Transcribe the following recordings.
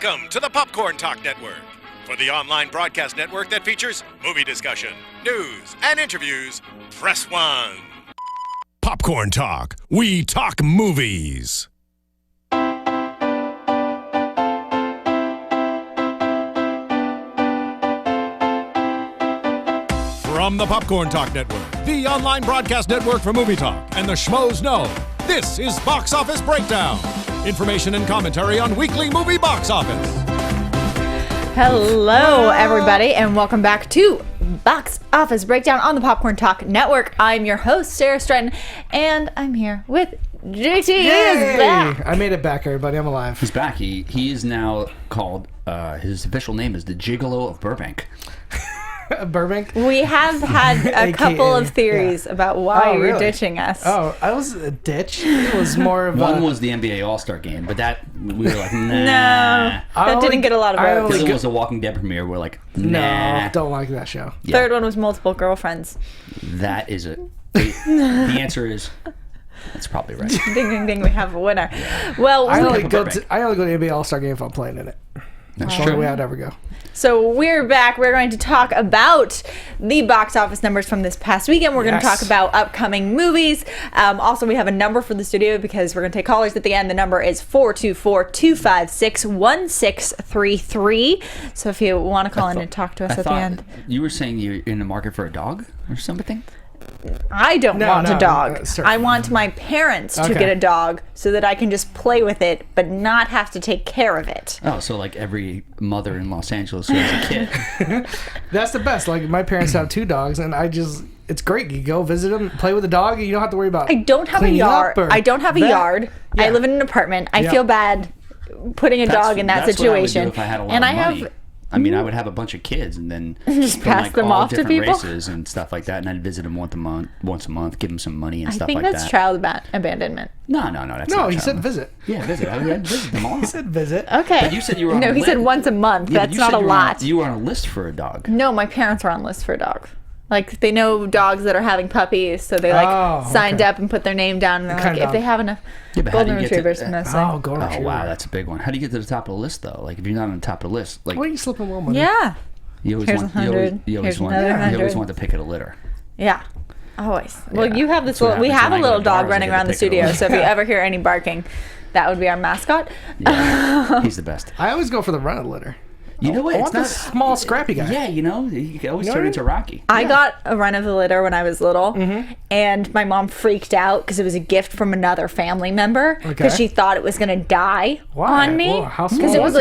Welcome to the Popcorn Talk Network, for the online broadcast network that features movie discussion, news, and interviews. Press 1. Popcorn Talk. We talk movies. From the Popcorn Talk Network, the online broadcast network for movie talk, and the schmoes know, this is Box Office Breakdown. Information and commentary on weekly movie box office. Hello, everybody, and welcome back to Box Office Breakdown on the Popcorn Talk Network. I'm your host, Sara Stretton, and I'm here with JT. Is back. I made it back, everybody. I'm alive. He's back. He is now called, his official name is the Gigolo of Burbank. Burbank? We have had a couple of theories about why you're ditching us. Oh, I was a ditch. It was more of One was the NBA All-Star Game, but that, we were like, nah. No, that didn't get a lot of votes. The other was a Walking Dead premiere. We're like, nah. No, don't like that show. Yeah. Third one was multiple girlfriends. That is it. The answer is, that's probably right. Ding, ding, ding, we have a winner. Yeah. Well, I only go to the NBA All-Star Game if I'm playing in it. That's the only way I'd ever go. So we're back. We're going to talk about the box office numbers from this past weekend. We're going to talk about upcoming movies. Also, we have a number for the studio because we're going to take callers at the end. The number is 424-256-1633. So if you want to call in and talk to us at the end. You were saying you're in the market for a dog or something? I don't want a dog. I want my parents to get a dog so that I can just play with it, but not have to take care of it. Oh, so like every mother in Los Angeles who has a kid. That's the best. Like, my parents have 2 dogs, and it's great. You go visit them, play with the dog, and you don't have to worry about I don't have a yard. I don't have a yard. Yeah. I live in an apartment. I feel bad putting a dog in that situation. What I would do if I had a lot of money. I mean, I would have a bunch of kids and then just pass them off to people, races and stuff like that, and I'd visit them once a month, give them some money and stuff like that. I think that's child abandonment. No, that's no. not He said visit. Yeah, visit. I'd visit them all. He said visit. Okay. But you said you were on a list. He said once a month. Yeah, that's not a lot. You were on a list for a dog. No, my parents were on a list for a dog. Like, they know dogs that are having puppies, so they signed up and put their name down, and they're like, if they have enough golden retrievers, golden retriever. Wow, that's a big one. How do you get to the top of the list, though? Like, if you're not on the top of the list, like, why are you slipping a little money? Yeah. You always want to pick at a litter. Yeah. Always. Well, you have this little, we have a little dog running around the studio, so if you ever hear any barking, that would be our mascot. Yeah, he's the best. I always go for the run litter. You know what? I want this small, scrappy guy. Yeah, you can always turn into Rocky. I got a run of the litter when I was little, and my mom freaked out because it was a gift from another family member because she thought it was going to die on me. Whoa, how small because it was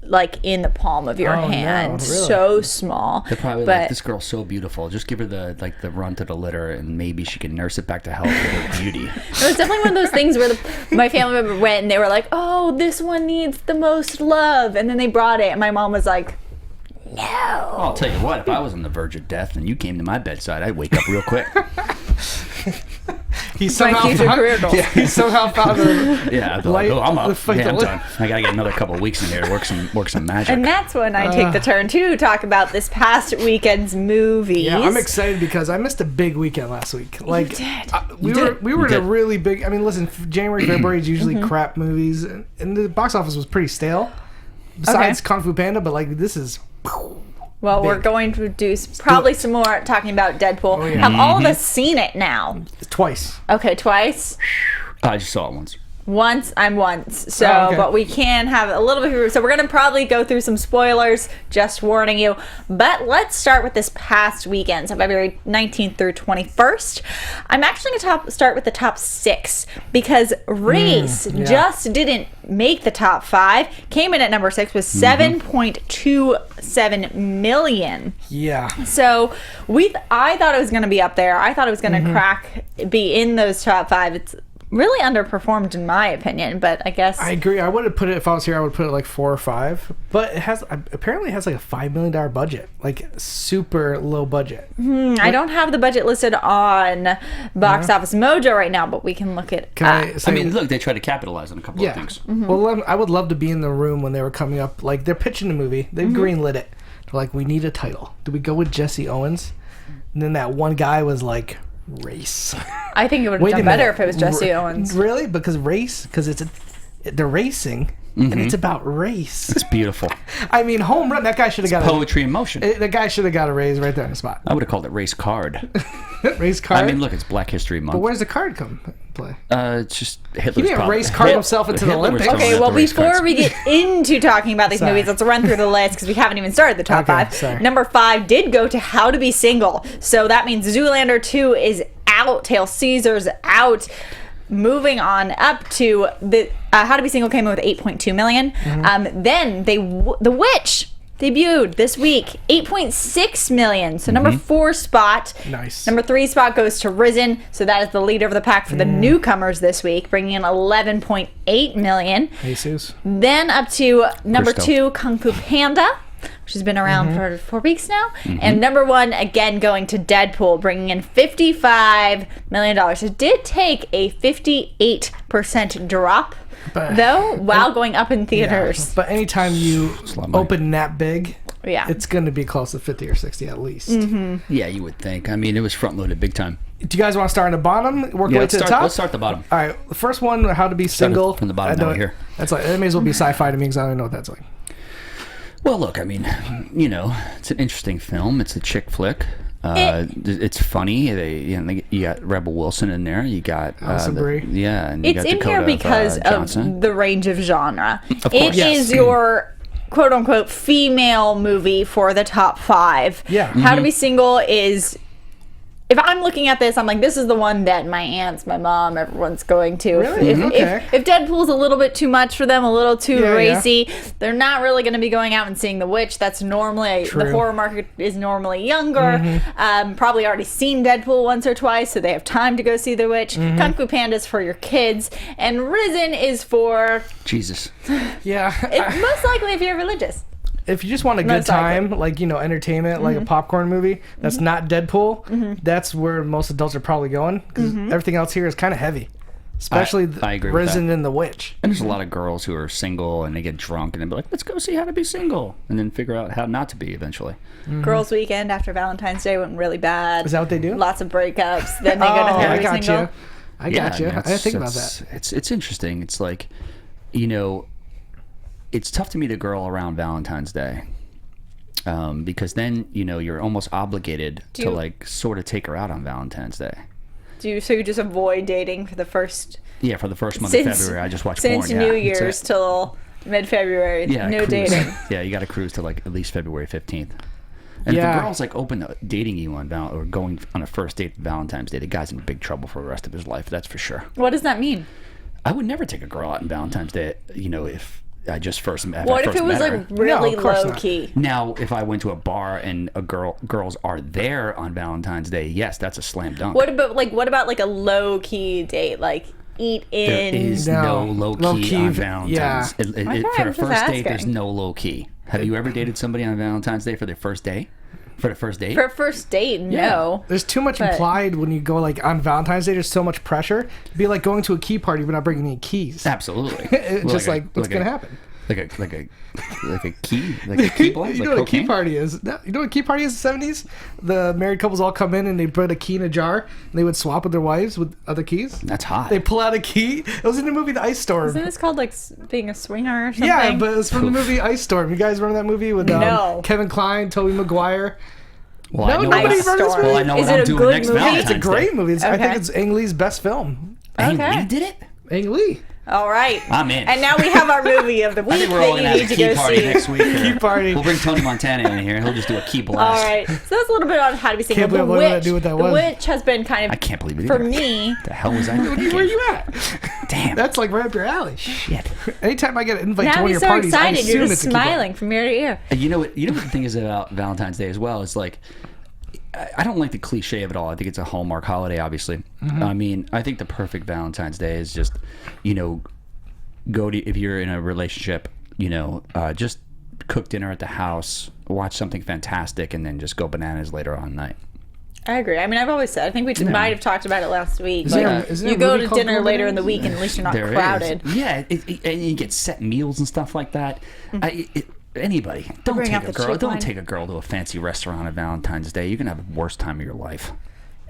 like in the palm of your hand, no, really? so small. They're probably like, this girl's so beautiful. Just give her the run to the litter, and maybe she can nurse it back to health with her beauty. It was definitely one of those things where my family member went and they were like, "Oh, this one needs the most love," and then they brought it, and my mom was like, "No." Well, I'll tell you what. If I was on the verge of death and you came to my bedside, I'd wake up real quick. He somehow found I'm up. I'm done. I gotta get another couple of weeks in here to work some magic. And that's when I take the turn to talk about this past weekend's movies. Yeah, I'm excited because I missed a big weekend last week. Like, you did. We were in a really big. I mean, listen, January, February is usually crap movies, and the box office was pretty stale. Besides Kung Fu Panda, but like this is. Well, we're going to do probably some more talking about Deadpool. Oh, yeah. Have all of us seen it now? Twice. Okay, twice? I just saw it once. Once. So, but we can have a little bit. So we're going to probably go through some spoilers, just warning you. But let's start with this past weekend, so February 19th through 21st. I'm actually going to start with the top 6 because Race just didn't make the top 5. Came in at number 6 with 7.27 million. Yeah. So I thought it was going to be up there. I thought it was going to be in those top 5. It's really underperformed in my opinion, but I guess I agree. I would have put it, if I was here, I would put it like 4 or 5. But it apparently has like a $5 million budget, like super low budget. I don't have the budget listed on Box Office Mojo right now, but we can look at. I mean, look, they try to capitalize on a couple of things. Well, I would love to be in the room when they were coming up. Like, they're pitching the movie, they've greenlit it. They're like, we need a title. Do we go with Jesse Owens? And then that one guy was like, Race. I think it would have done better if it was Jesse Owens. Really? Because Race? Because it's they're racing, and it's about race. It's beautiful. I mean, home run. That guy should have got poetry in motion. The guy should have got a raise right there on the spot. I would have called it race card. Race card. I mean, look, it's Black History Month. But where's the card come play? It's just Hitler's. He didn't race card himself into the Olympics. Okay, well, before we get into talking about these movies, let's run through the list because we haven't even started the top 5. Sorry. Number 5 did go to How to Be Single. So that means Zoolander 2 is out. Hail Caesar's out. Moving on up to the How to Be Single came in with 8.2 million. Then The Witch debuted this week, 8.6 million. So number 4 spot. Nice. Number 3 spot goes to Risen. So that is the leader of the pack for the newcomers this week, bringing in 11.8 million. Jesus. Then up to number 2, Kung Fu Panda, which has been around for 4 weeks now. And number 1, again, going to Deadpool, bringing in $55 million. It did take a 58% drop, though, while going up in theaters. Yeah, but anytime you open that big, it's going to be close to 50 or 60 at least. Yeah, you would think. I mean, it was front-loaded big time. Do you guys want to start on the bottom? Work way to the top? Let's start the bottom. All right. The first one, How to Be Single. From the bottom down here. That's like, it may as well be sci-fi to me because I don't know what that's like. Well, look, I mean, you know, it's an interesting film. It's a chick flick. It's funny. You got Rebel Wilson in there. You got and you it's got in Dakota here because Johnson. of the range of genre. Of course. It is your quote-unquote female movie for the top 5. Yeah. How to Be Single is... If I'm looking at this, I'm like, this is the one that my aunts, my mom, everyone's going to. Really? If Deadpool's a little bit too much for them, a little too racy, they're not really going to be going out and seeing The Witch. That's normally, the horror market is normally younger. Probably already seen Deadpool once or twice, so they have time to go see The Witch. Kung Fu Panda's for your kids. And Risen is for... Jesus. Yeah. Most likely if you're religious. If you just want a good time, like, you know, entertainment, like a popcorn movie that's not Deadpool, that's where most adults are probably going. Because everything else here is kind of heavy. Especially I agree Risen with that. and The Witch. And there's a lot of girls who are single and they get drunk and they be like, let's go see How to Be Single. And then figure out how not to be eventually. Girls' Weekend after Valentine's Day went really bad. Is that what they do? Lots of breakups. Then they go to How to Be Single. I got you. I didn't think about that. It's interesting. It's like, you know, it's tough to meet a girl around Valentine's Day. Because then, you know, you're almost obligated to like sort of take her out on Valentine's Day. So you just avoid dating for the first... Yeah, for the first month of February, I just watch porn. Since New Year's till mid-February, no dating. Yeah, you got to cruise to like at least February 15th. And if the girl's like open to dating you on or going on a first date Valentine's Day, the guy's in big trouble for the rest of his life. That's for sure. What does that mean? I would never take a girl out on Valentine's Day, you know, if I just first met her. What if it was like really low key? Now, if I went to a bar and girls are there on Valentine's Day, yes, that's a slam dunk. What about like a low key date, like eat in? There is no low key on Valentine's. Yeah. For a first date, there's no low key. Have you ever dated somebody on Valentine's Day for their first day? For the first date? For a first date, no. There's too much implied when you go like on Valentine's Day. There's so much pressure. It'd be like going to a key party but not bringing any keys. Absolutely. It's just like what's gonna happen? Like a key block? You know what a key party is? You know what a key party is in the 70s? The married couples all come in and they put a key in a jar and they would swap with their wives with other keys. That's hot. They pull out a key. It was in the movie The Ice Storm. Isn't this called like being a swinger or something? Yeah, but it's from the movie Ice Storm. You guys remember that movie with Kevin Kline, Tobey Maguire? Well, no, nobody remembers this movie. Well, I know what I'm doing next Valentine's It's a great movie. Okay. I think it's Ang Lee's best film. Ang Lee did it? Ang Lee. All right. I'm in. And now we have our movie of the week I think we're all that you need to go party see. Next week. Key party. We'll bring Tony Montana in here. He'll just do a key blast. All right. So that's a little bit on How to Be Single. Can't believe I knew what that was. The Witch has been kind of... I can't believe it For either. me... The hell was I thinking? Where are you at? Damn. That's like right up your alley. Shit. Anytime I get an invite to Now one of he's your so parties, excited. I assume You're it's just a key party. smiling from ear to ear. You know what the thing is about Valentine's Day as well is like, I don't like the cliche of it all. I think it's a Hallmark holiday, obviously. I mean, I think the perfect Valentine's Day is just, you know, if you're in a relationship, you know, just cook dinner at the house, watch something fantastic, and then just go bananas later on at night. I agree. I mean, I've always said, I think we might have talked about it last week. Is there you a go movie to called dinner Go later in Bananas? the week and at least you're not There crowded. is. Yeah, and you get set meals and stuff like that. Anybody, don't bring take out a the girl. cheap Don't wine. take a girl to a fancy restaurant on Valentine's Day. You're gonna have the worst time of your life.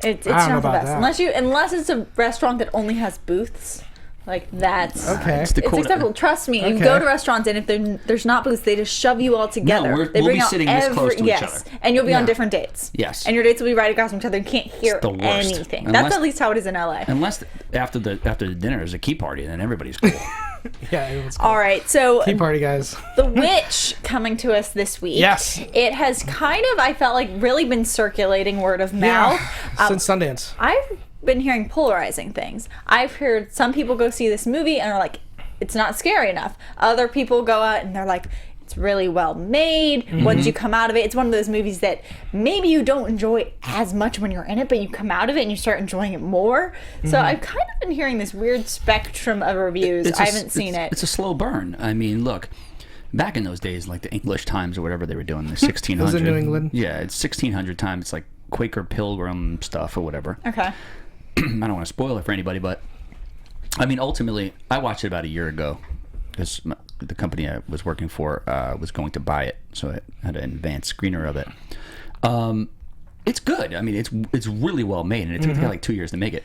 It's I don't know not the about best. that. Unless it's a restaurant that only has booths. Like, that's Okay. It's acceptable. Trust me. You go to restaurants, and if there's not booths, they just shove you all together. No, they we'll be sitting this close to each other. And you'll be on different dates. Yes. And your dates will be right across from each other. You can't hear the worst. anything. That's at least how it is in LA. Unless after the dinner is a key party, and then everybody's cool. Yeah, everyone's cool. All right, so Tea party, guys. The Witch coming to us this week. Yes. It has kind of, I felt like, really been circulating word of mouth. Since Sundance. I've been hearing polarizing things. I've heard some people go see this movie and are like, it's not scary enough. Other people go out and they're like, it's really well made. Once you come out of it, it's one of those movies that maybe you don't enjoy as much when you're in it, but you come out of it and you start enjoying it more. So I've kind of been hearing this weird spectrum of reviews. I haven't seen it. It's a slow burn. I mean, look, back in those days, like the English Times or whatever they were doing, the 1600. Was it New England? Yeah, it's 1600 times. It's like Quaker Pilgrim stuff or whatever. Okay. I don't want to spoil it for anybody, but I mean, ultimately, I watched it about a year ago because the company I was working for was going to buy it, so I had an advanced screener of it. It's good. I mean, it's really well made, and it took like 2 years to make it.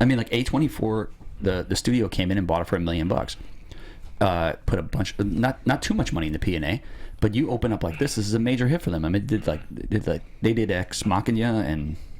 I mean, like A24, the studio came in and bought it for $1 million. Put a bunch, not too much money in the P&A, but you open up like this is a major hit for them. I mean, they did Ex Machina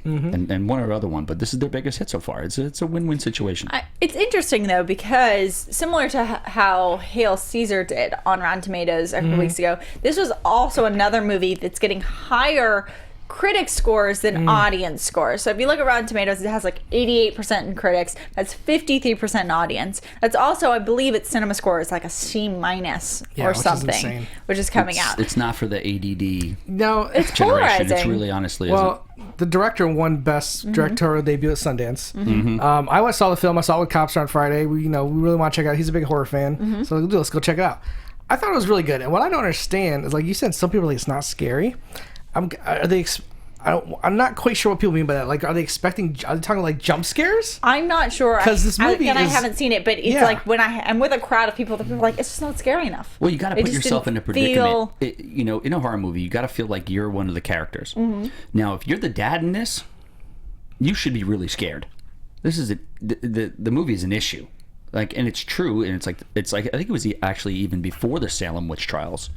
and one or other one, but this is their biggest hit so far. It's a win-win situation. It's interesting though, because similar to how Hail Caesar did on Rotten Tomatoes a couple weeks ago, this was also another movie that's getting higher critic scores than audience scores. So if you look at Rotten Tomatoes, it has like 88% in critics. That's 53% in audience. That's also, I believe, its cinema score is like a C- or something, which is coming out. It's not for the ADD. No, it's generation. polarizing. It's really honestly. Well, the director won Best Directorial Debut at Sundance. I went saw the film. I saw it with Cops on Friday. We really want to check it out. He's a big horror fan, so let's go check it out. I thought it was really good. And what I don't understand is, like you said, some people are like, it's not scary. I'm not quite sure what people mean by that. Like, are they talking like jump scares? I'm not sure. Because this movie I haven't seen it, but it's like when I'm with a crowd of people, the people are like, it's just not scary enough. Well, you got to put yourself in a predicament. In a horror movie, you got to feel like you're one of the characters. Now, if you're the dad in this, you should be really scared. This is the movie is an issue, like, and it's true, and it's like I think it was actually even before the Salem witch trials,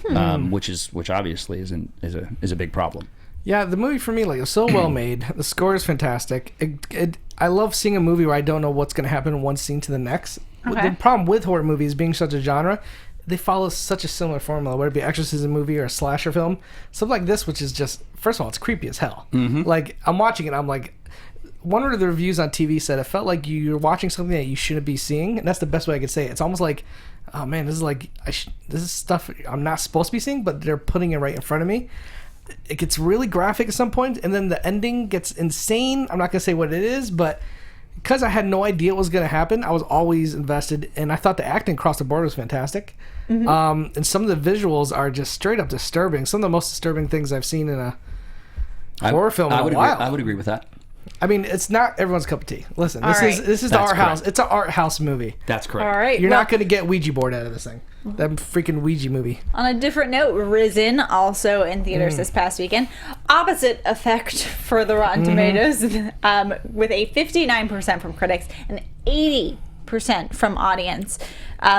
which obviously is a big problem. Yeah, the movie for me, like, it's so well made. The score is fantastic. I love seeing a movie where I don't know what's going to happen in one scene to the next. Okay. The problem with horror movies being such a genre, they follow such a similar formula, whether it be an exorcism movie or a slasher film. Something like this, which is just, first of all, it's creepy as hell. Like, I'm watching it, I'm like, one of the reviews on TV said it felt like you're watching something that you shouldn't be seeing, and that's the best way I could say it. It's almost like, oh man, this is stuff I'm not supposed to be seeing, but they're putting it right in front of me. It gets really graphic at some point, and then the ending gets insane. I'm not going to say what it is, but because I had no idea what was going to happen, I was always invested, and I thought the acting across the board was fantastic. And some of the visuals are just straight up disturbing. Some of the most disturbing things I've seen in a horror film in a while. I would agree with that. I mean, it's not everyone's cup of tea. Listen, this is the art house. It's an art house movie. That's correct. All right. You're not going to get Ouija board out of this thing. That freaking Ouija movie. On a different note, Risen, also in theaters this past weekend. Opposite effect for the Rotten Tomatoes, with a 59% from critics and 80% from audience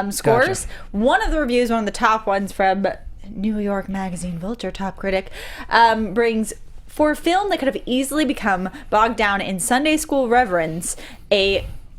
scores. Gotcha. One of the reviews, one of the top ones from New York Magazine Vulture top critic, brings, for a film that could have easily become bogged down in Sunday school reverence,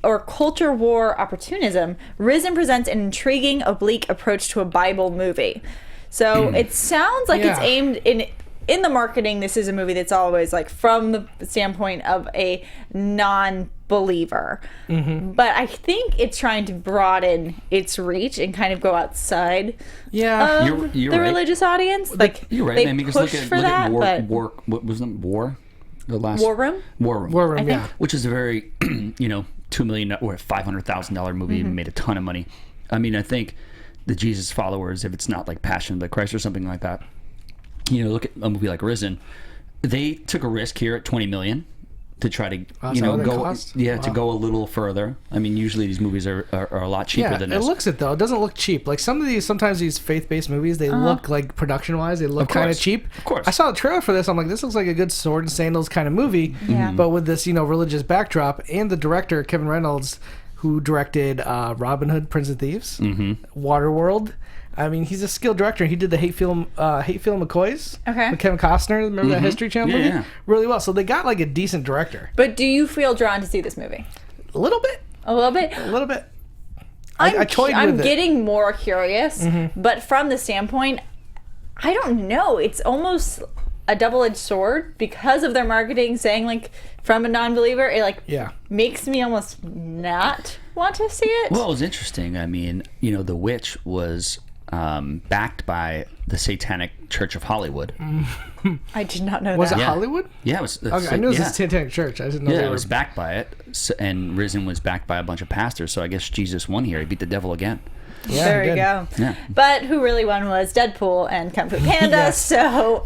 or culture war opportunism, Risen presents an intriguing, oblique approach to a Bible movie. So it sounds like it's aimed in the marketing. This is a movie that's always like from the standpoint of a non-believer, but I think it's trying to broaden its reach and kind of go outside. Yeah, you're the right. religious audience. Like, you're right, they man. Because push look at war. What was the War? The last War Room. War Room, yeah. Which is a very $2 million or $500,000 movie, made a ton of money. I mean, I think the Jesus followers, if it's not like Passion of the Christ or something like that, look at a movie like Risen. They took a risk here at $20 million to try to to go a little further. I mean, usually these movies are a lot cheaper than this. It looks it though. It doesn't look cheap. Like sometimes these faith-based movies, they look like production wise, they look kind of cheap. Of course. I saw the trailer for this. I'm like, this looks like a good sword and sandals kind of movie. Yeah. But with this, religious backdrop, and the director Kevin Reynolds, who directed Robin Hood, Prince of Thieves, Waterworld. I mean, he's a skilled director. He did the Hate Film McCoys with Kevin Costner. Remember that History Channel movie? Yeah. Really well. So they got like a decent director. But do you feel drawn to see this movie? A little bit. A little bit? A little bit. I toyed with it. I'm getting more curious, but from the standpoint, I don't know. It's almost a double-edged sword because of their marketing saying, like, from a non-believer. It, like, makes me almost not want to see it. Well, it was interesting. I mean, you know, The Witch was backed by the Satanic Church of Hollywood. I did not know was that. Was it Hollywood? Yeah, it was. Okay, I knew it was the Satanic Church. I didn't know it was backed by it. So, and Risen was backed by a bunch of pastors. So I guess Jesus won here. He beat the devil again. Yeah, there you go. Yeah. But who really won was Deadpool and Kung Fu Panda. So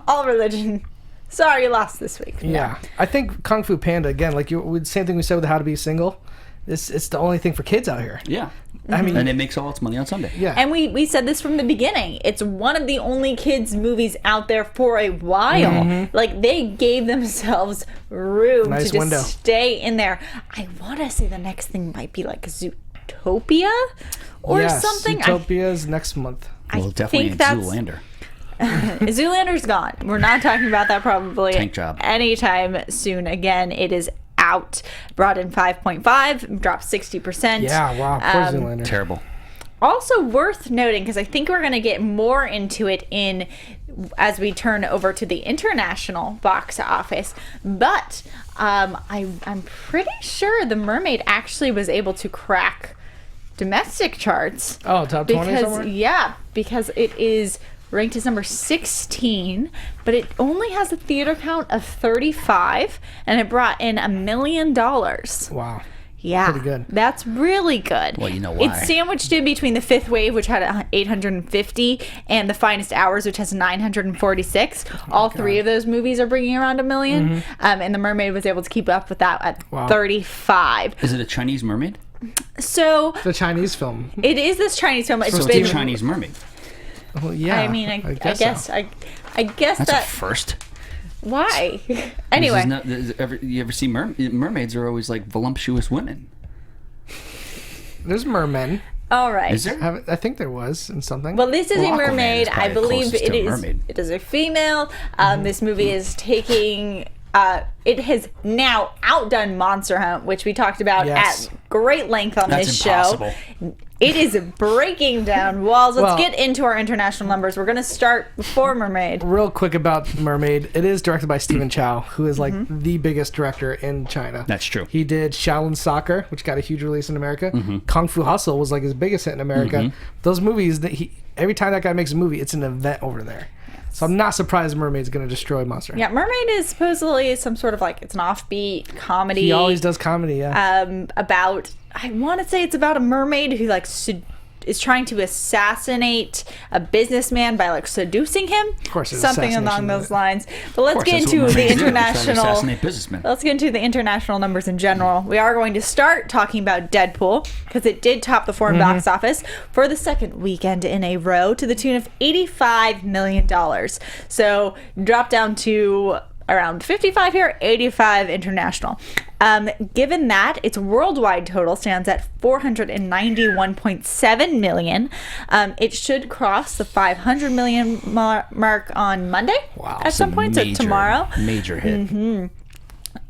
all religion. Sorry, you lost this week. Yeah. I think Kung Fu Panda, again, like same thing we said with How to Be Single. It's the only thing for kids out here. Yeah. I mean, and it makes all its money on Sunday. Yeah. And we said this from the beginning. It's one of the only kids movies out there for a while. Like, they gave themselves room to just stay in there. I want to say the next thing might be like Zootopia or something. Zootopia's next month. Well, definitely Zoolander. Zoolander's gone. We're not talking about that probably Tank Job. anytime soon again. It is out. Brought in 5.5, dropped 60%. Yeah, wow. Poor Zoolander. Terrible. Also worth noting, because I think we're going to get more into it as we turn over to the international box office, but I'm pretty sure The Mermaid actually was able to crack domestic charts. Oh, top 20 somewhere? Yeah, because it is ranked as number 16, but it only has a theater count of 35, and it brought in $1 million. Wow. Yeah, pretty good. That's really good. Well, you know why. It's sandwiched in between The Fifth Wave, which had 850, and The Finest Hours, which has 946. All three of those movies are bringing around $1 million, and The Mermaid was able to keep up with that at 35. Is it a Chinese mermaid? So it's a Chinese film. It is this Chinese film. It's a Chinese mermaid. Well, yeah. I mean, I guess that's that a first. Why? Anyway, you ever see mermaids are always like voluptuous women. There's mermen. All right. Is there? I think there was in something. Well, this is a mermaid. I believe it is. Mermaid. It is a female. This movie is taking. It has now outdone Monster Hunt, which we talked about at great length on this show. It is breaking down walls. Let's get into our international numbers. We're going to start before Mermaid. Real quick about Mermaid. It is directed by Stephen Chow, who is like the biggest director in China. That's true. He did Shaolin Soccer, which got a huge release in America. Kung Fu Hustle was like his biggest hit in America. Those movies, every time that guy makes a movie, it's an event over there. So I'm not surprised Mermaid's going to destroy Monster Hunt. Yeah, Mermaid is supposedly some sort of like, it's an offbeat comedy. He always does comedy, yeah. About, I want to say it's about a mermaid who like is trying to assassinate a businessman by like seducing him. Of course, something along those lines. But let's get into the international. Assassinate businessmen. Let's get into the international numbers in general. We are going to start talking about Deadpool because it did top the foreign box office for the second weekend in a row to the tune of $85 million. So drop down to around 55 here, 85 international. Given that, its worldwide total stands at 491.7 million. It should cross the 500 million mark on Monday at some point, so tomorrow. Major hit.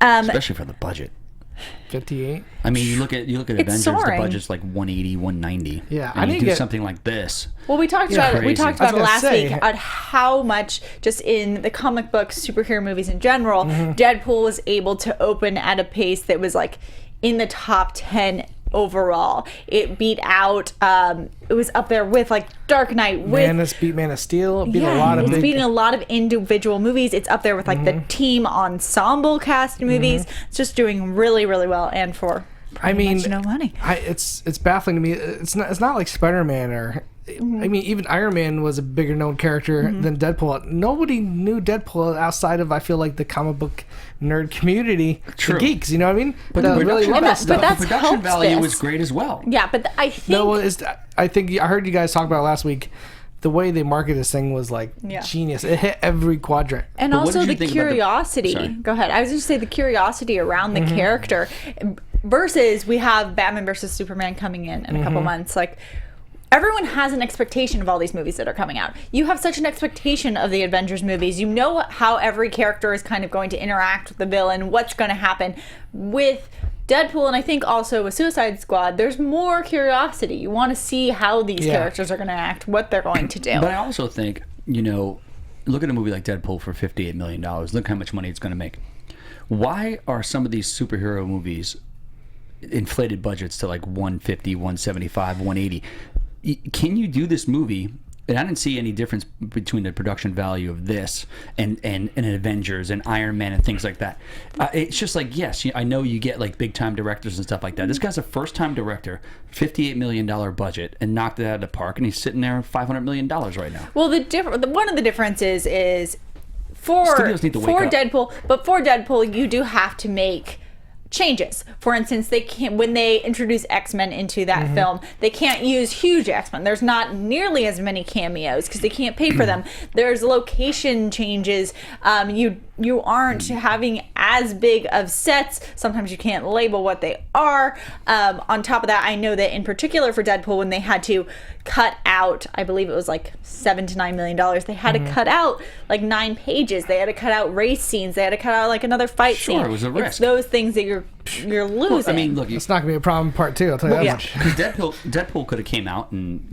Especially for the budget. 58. I mean, you look at Avengers, soaring. the budget's like 180, 190. Yeah, and you do something like this. Well, we talked about it. We talked about it last week say, on how much just in the comic books, superhero movies in general, Deadpool was able to open at a pace that was like in the top 10 overall. It beat out. It was up there with like Dark Knight. Beat Man of Steel. Beat a lot of. It's beating a lot of individual movies. It's up there with like the team ensemble cast movies. It's just doing really, really well, and for much no money. It's baffling to me. It's not like Spider-Man or. I mean, even Iron Man was a bigger known character than Deadpool. Nobody knew Deadpool outside of, I feel like, the comic book nerd community, the geeks. You know what I mean? But the production value was great as well. Yeah, but I think I heard you guys talk about it last week. The way they marketed this thing was like genius. It hit every quadrant. And also the curiosity. Go ahead. I was just say the curiosity around the character. versus we have Batman versus Superman coming in a couple months. Like, everyone has an expectation of all these movies that are coming out. You have such an expectation of the Avengers movies. You know how every character is kind of going to interact with the villain, what's going to happen. With Deadpool, and I think also with Suicide Squad, there's more curiosity. You want to see how these characters are going to act, what they're going to do. But I also think, look at a movie like Deadpool for $58 million. Look how much money it's going to make. Why are some of these superhero movies inflated budgets to like 150, 175, 180? Can you do this movie? And I didn't see any difference between the production value of this and Avengers and Iron Man and things like that. It's just like, yes, I know you get like big time directors and stuff like that. This guy's a first time director, $58 million budget, and knocked it out of the park, and he's sitting there $500 million right now. Well, one of the differences is for Deadpool, but for Deadpool, you do have to make changes. For instance, when they introduce X-Men into that film, they can't use huge X-Men. There's not nearly as many cameos because they can't pay for them. There's location changes. You aren't having as big of sets. Sometimes you can't label what they are. On top of that, I know that in particular for Deadpool, when they had to cut out, I believe it was like $7 to $9 million, they had to cut out like 9 pages. They had to cut out race scenes. They had to cut out like another fight scene. Sure, it was a risk. It's those things that you're losing. Well, I mean, look, it's not gonna be a problem in part 2. I'll tell you that much. Because Deadpool could have came out and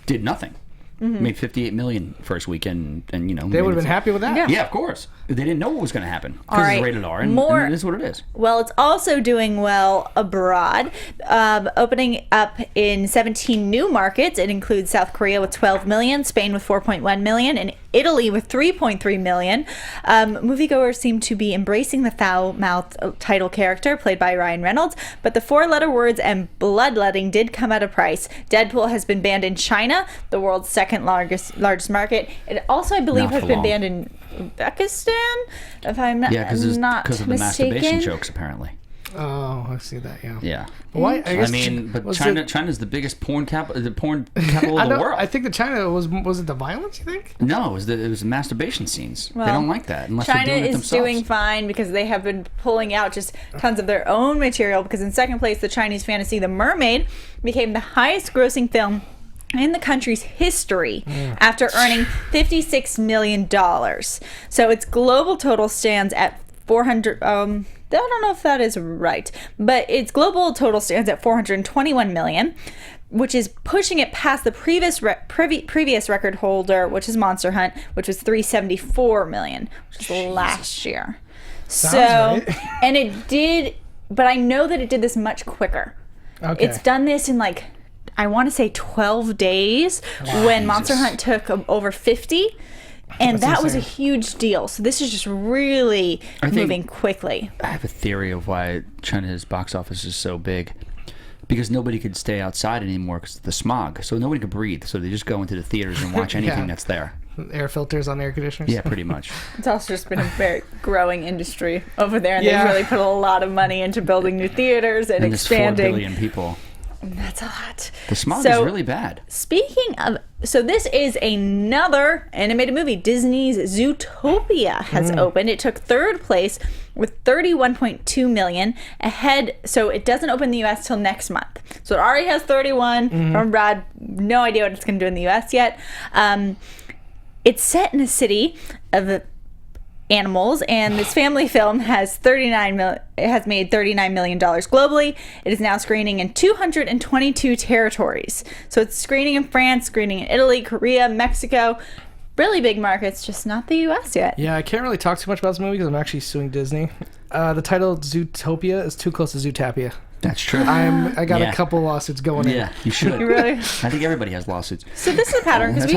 did nothing. Made $58 million first weekend, and they would have been happy with that. Yeah, of course. They didn't know what was going to happen because it's rated R, and it is what it is. Well, it's also doing well abroad, opening up in 17 new markets. It includes South Korea with 12 million, Spain with 4.1 million, and Italy with 3.3 million. Moviegoers seem to be embracing the foul-mouthed title character played by Ryan Reynolds, but the 4-letter words and bloodletting did come at a price. Deadpool has been banned in China, the world's second largest market. It also, I believe, has been banned in Uzbekistan, if I'm not mistaken. Because of the masturbation jokes, apparently. Oh, I see that. Yeah. Why? But China's the biggest porn capital of the world. I think that China was it the violence? You think? No, it was masturbation scenes. Well, they don't like that unless China they're doing it is doing fine because they have been pulling out just tons of their own material. Because in second place, the Chinese fantasy The Mermaid became the highest-grossing film in the country's history after earning $56 million. So its global total stands at 400. I don't know if that is right, but its global total stands at 421 million, which is pushing it past the previous record holder, which is Monster Hunt, which was 374 million, which was last year. Sounds right. And it did, but I know that it did this much quicker. Okay. It's done this in like, I want to say 12 days when Monster Hunt took over 50. And that was a huge deal. So this is just really moving quickly. I have a theory of why China's box office is so big. Because nobody could stay outside anymore because of the smog. So nobody could breathe. So they just go into the theaters and watch anything that's there. Air filters on air conditioners? Yeah, pretty much. It's also just been a very growing industry over there. And they've really put a lot of money into building new theaters and expanding. There's 4 billion people. That's a lot. The smog is really bad. Speaking of, so this is another animated movie. Disney's Zootopia has opened. It took third place with 31.2 million ahead. So it doesn't open in the U.S. till next month. So it already has 31 from Brad. No idea what it's going to do in the U.S. yet. It's set in a city of animals, and this family film has made $39 million globally. It is now screening in 222 territories. So it's screening in France, screening in Italy, Korea, Mexico. Really big markets, just not the US yet. Yeah, I can't really talk too much about this movie because I'm actually suing Disney. The title Zootopia is too close to Zootopia. That's true. I got a couple lawsuits going in. Yeah, you should. You really? I think everybody has lawsuits. So this is a pattern because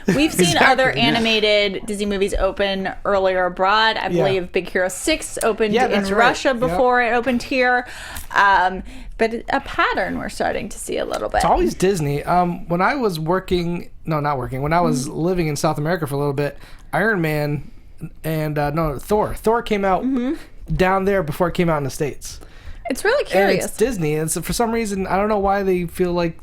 we've seen other animated Disney movies open earlier abroad. I believe Big Hero 6 opened in Russia before it opened here. But a pattern we're starting to see a little bit. It's always Disney. When I was when I was living in South America for a little bit, Iron Man and Thor came out down there before it came out in the States. It's really curious. And it's Disney, and so for some reason, I don't know why they feel like...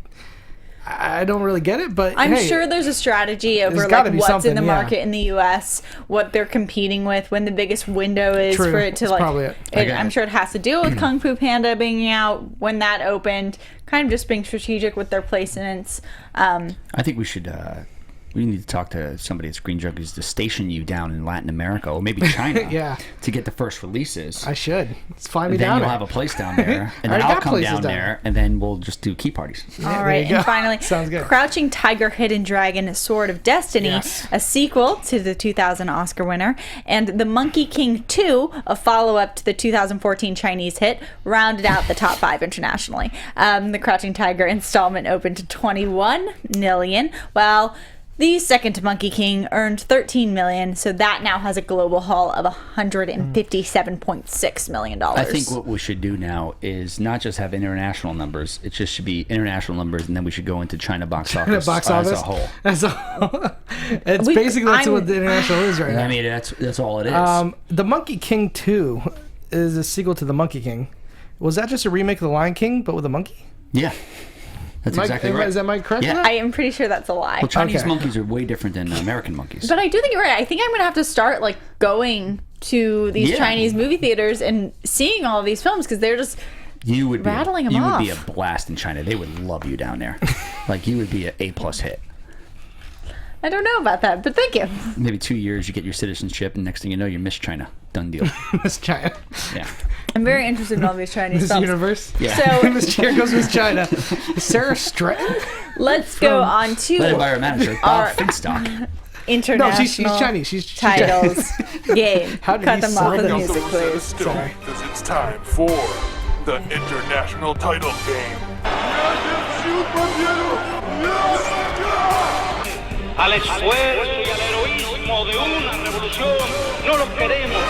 I don't really get it, but I'm hey, sure there's a strategy over there's gotta like be what's in the something, yeah. market in the U.S., what they're competing with, when the biggest window is True. for it to That's like. probably it. I'm sure it has to do with Kung Fu Panda being out when that opened. Kind of just being strategic with their placements. I think we should. We need to talk to somebody at Screen Junkies to station you down in Latin America or maybe China Yeah. to get the first releases. I should. Let's fly me And then down you'll there. have a place down there, and then Already I'll got come places down down there, and then we'll just do key parties. Yeah, All there right, you go. and finally, Sounds good. Crouching Tiger, Hidden Dragon, Sword of Destiny, Yes. a sequel to the 2000 Oscar winner, and The Monkey King 2, a follow-up to the 2014 Chinese hit, rounded out the top 5 internationally. The Crouching Tiger installment opened to 21 million, while the second Monkey King earned 13 million, so that now has a global haul of 157.6 million dollars. I think what we should do now is not just have international numbers. It just should be international numbers, and then we should go into China box office, Box office as a whole. As a whole. It's basically that's what the international is right now. I mean, that's all it is. The Monkey King 2 is a sequel to The Monkey King. Was that just a remake of The Lion King, but with a monkey? Yeah, that's exactly right. Is that Mike correct? Yeah. I am pretty sure that's a lie. Well, Chinese Okay. monkeys are way different than American monkeys. But I do think you're right. I think I'm going to have to start like going to these Yeah. Chinese movie theaters and seeing all of these films because they're just You would be rattling 'em you would be a off. blast in China. They would love you down there. Like you would be an A+ hit. I don't know about that, but thank you. Maybe 2 years, you get your citizenship, and next thing you know, you're Miss China. Done deal. Miss China. Yeah. I'm very interested in all these Chinese Miss films. Universe. Yeah. So Miss Here goes Miss China. Sarah Stretton? let's go on Led to by our manager, Bob Finstock. international No, she's Chinese. She's titles game. How did Cut he them off with the sound? music, please. Sorry. Because it's time for the international title game. Al esfuerzo y al heroísmo de una revolución no los queremos.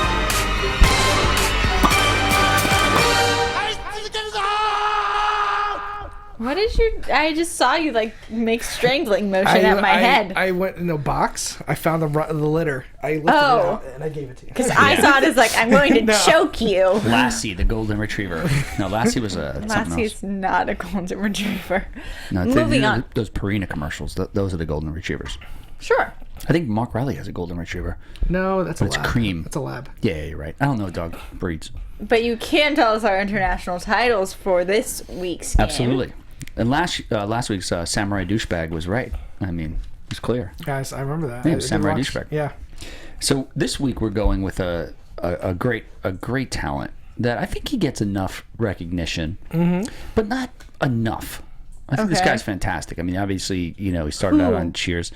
What is your? I just saw you like make strangling motion at my head. I went in a box. I found the litter. I lifted it Oh. out and I gave it to you. Because I saw it as like I'm going to No. choke you. Lassie, the golden retriever. No, Lassie was something Lassie's else. not a golden retriever. No, Moving on. Those Purina commercials, those are the golden retrievers. Sure. I think Mark Riley has a golden retriever. No, that's a It's lab. cream. That's a lab. Yeah, you're right. I don't know dog breeds. But you can tell us our international titles for this week's game. Absolutely. And last week's Samurai Douchebag was right. I mean, it's clear. Guys, I remember that. Yeah, I did Samurai watch- Douchebag. Yeah. So this week we're going with a great talent that I think he gets enough recognition, but not enough. I think this Okay. guy's fantastic. I mean, obviously, he started out on Cheers.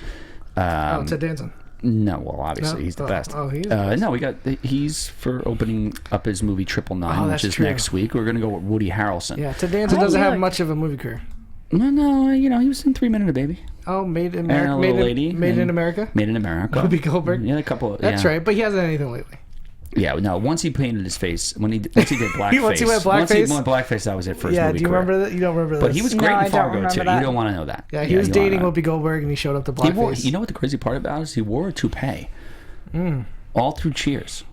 Ted Danson. No, well, obviously No? he's the Oh, best. oh, he is the best. No, he's for opening up his movie Triple Nine, Oh, which that's is true. next week. We're gonna go with Woody Harrelson. Yeah, Ted Danson Oh, doesn't have really? much of a movie career. No, he was in 3 Men and a Baby. Oh, Made in And a America. Little Lady. Made in and America. Made in America. Whoopi Goldberg. Yeah, a couple. That's yeah. right, but he hasn't done anything lately. Yeah, no. Once he painted his face, once he did blackface. Once he went Once he blackface? went blackface, that was it for his Yeah, movie do you career. remember that? You don't remember this? But he was great No, I in don't Fargo remember too. that. You don't want to know that. Yeah, he was you don't dating wanna know Whoopi Goldberg and he showed up to that. He wore, blackface. you know what the crazy part about it is? He wore a toupee all through Cheers.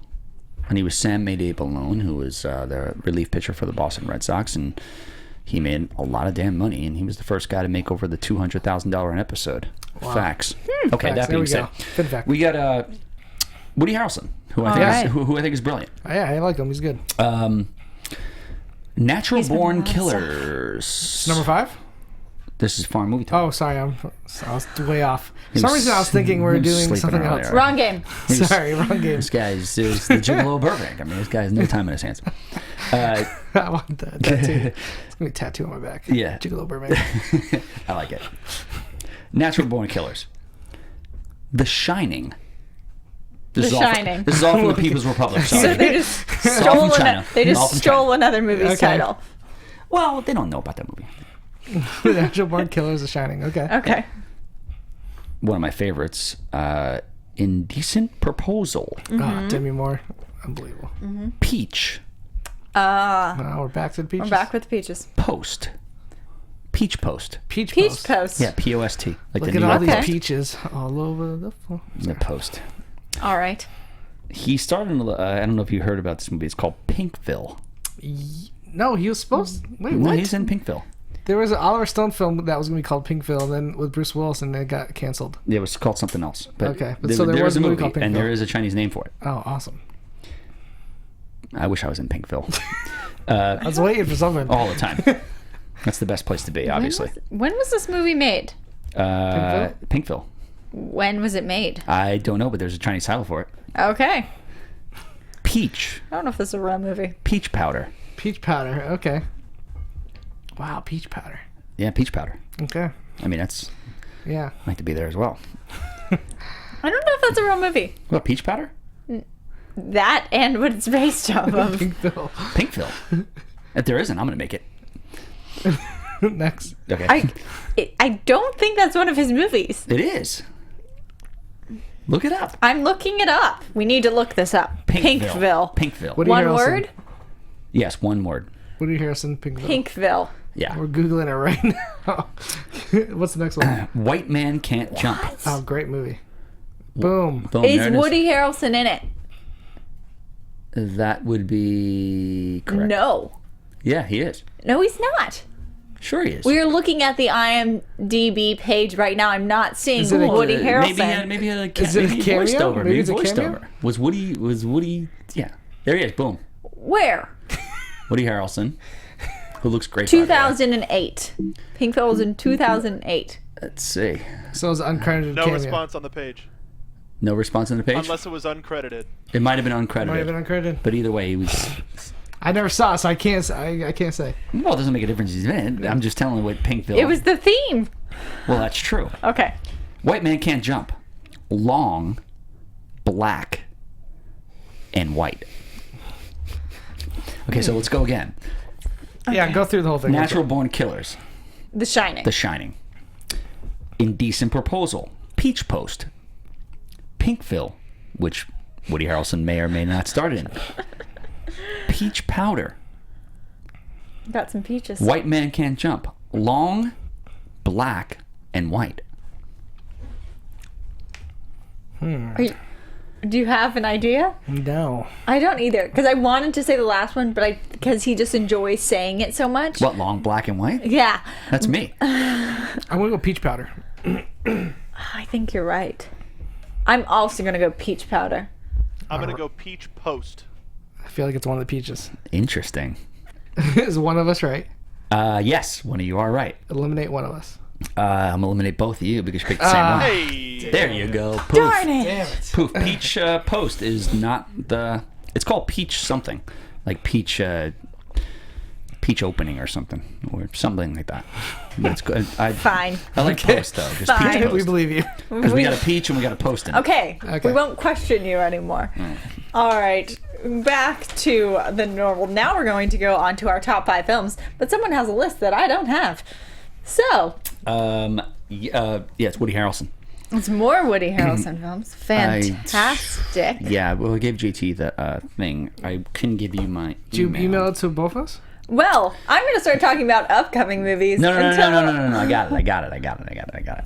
And he was Sam Mayday-Balone, who was the relief pitcher for the Boston Red Sox, and he made a lot of damn money, and he was the first guy to make over the $200,000 an episode. Facts. Okay, Facts. that There being we said, go. Fun fact. we got Woody Harrelson, who I think Alright. who I think is brilliant. Yeah, I like him. He's good. Natural He's been Born on a lot of stuff. Killers. Number 5? This is Farm Movie Time. Oh, sorry, I was way off. For He some was- reason, I was thinking we were he was doing sleeping something earlier. else. Wrong game. Sorry, wrong game. This guy's the Gigolo of Burbank. I mean, this guy has no time in his hands. I want that tattoo. It's gonna be a tattoo on my back. Yeah. Gigolo Burbank. I like it. Natural Born Killers. The Shining. This The is all Shining. From, this is all from the People's Republic. So Sorry. they just all stole from China. they All just from stole China. another movie's Okay. title. Well, they don't know about that movie. The Natural Born Killers of Shining. Okay. Okay. One of my favorites, Indecent Proposal. Mm-hmm. Demi Moore. Unbelievable. Peach. Now we're back to the peaches. We're back with the peaches. Post. Peach Post. Peach Peach Post. Post. Yeah, P-O-S-T. Like Look the at New all York these Okay. peaches all over the floor. The Post. All right. He starred in, I don't know if you heard about this movie. It's called Pinkville. No, he was supposed. Wait, No, what? he's in Pinkville. There was an Oliver Stone film that was going to be called Pinkville, and then with Bruce Willis, and it got canceled. It was called something else. But Okay, but so there was a movie called Pinkville. and there is a Chinese name for it. Oh, awesome. I wish I was in Pinkville. I was waiting for something. All the time. That's the best place to be, obviously. When was this movie made? Pinkville. When was it made? I don't know, but there's a Chinese title for it. Okay. Peach. I don't know if this is a real movie. Peach powder. Peach powder. Okay. Wow, peach powder. Yeah, peach powder. Okay. I mean, that's Yeah. like to be there as well. I don't know if that's a real movie. What, peach powder? That and what it's based off of. Pinkville. Pinkville. If there isn't, I'm going to make it. Next. Okay. I don't think that's one of his movies. It is. Look it up. I'm looking it up. We need to look this up. Pinkville. Pinkville. Woody One Harrelson. word? Yes, one word. Woody Harrelson, Pinkville. Pinkville. Yeah. We're Googling it right now. What's the next one? White Man Can't Jump. Oh, great movie. Boom. Boom, Is there it Woody Harrelson in it? That would be correct. No. Yeah, he is. No, he's not. Sure he is. We are looking at the IMDb page right now. I'm not seeing Is it a- Woody Harrelson. Maybe he had a Is it a maybe he cameo? voiced over. Maybe Maybe it's a voiced cameo? over. Was Woody? Yeah, there he is. Boom. Where? Woody Harrelson, who looks great. by the way. 2008. Pinkville was in 2008. Let's see. So it's uncredited No cameo. response on the page. No response on the page. Unless it was uncredited. It might have been uncredited. Might have been uncredited. But either way, he was. I never saw it, so I can't. I can't say. Well, it doesn't make a difference. He's in it. I'm just telling you what Pinkville. It was the theme. Well, that's true. Okay. White Man Can't Jump. Long, black, and white. Okay, so let's go again. Yeah, go through the whole thing. Natural Born Killers. The Shining. The Shining. Indecent Proposal. Peach Post. Pinkville, which Woody Harrelson may or may not start in. Peach Powder. Got some peaches. White Man Can't Jump. Long, black, and white. Do you have an idea? No. I don't either, because I wanted to say the last one, but because he just enjoys saying it so much. What, long, black, and white? Yeah. That's me. I'm gonna go peach powder. I think you're right. I'm also going to go peach powder. I'm going to go peach post. I feel like it's one of the peaches. Interesting. Is one of us right? Yes, one of you are right. Eliminate one of us. I'm going to eliminate both of you because you picked the same one. Hey! There you go. Poof. Darn it. Damn it. Poof. Peach Post is not the... It's called Peach something. Like Peach Opening or something. Or something like that. But it's good. Fine. I like Post, though. Just Fine. Peach Post. We believe you. Because we got a peach and we got a post in it. Okay. Okay. We won't question you anymore. All right. Back to the normal. Now we're going to go on to our top 5 films, but someone has a list that I don't have. So, It's Woody Harrelson. it's more Woody Harrelson films. Fantastic. Yeah, well, I gave JT the thing. I couldn't give you my Did you email it to both of us? Well, I'm going to start talking about upcoming movies. No. until- I got it.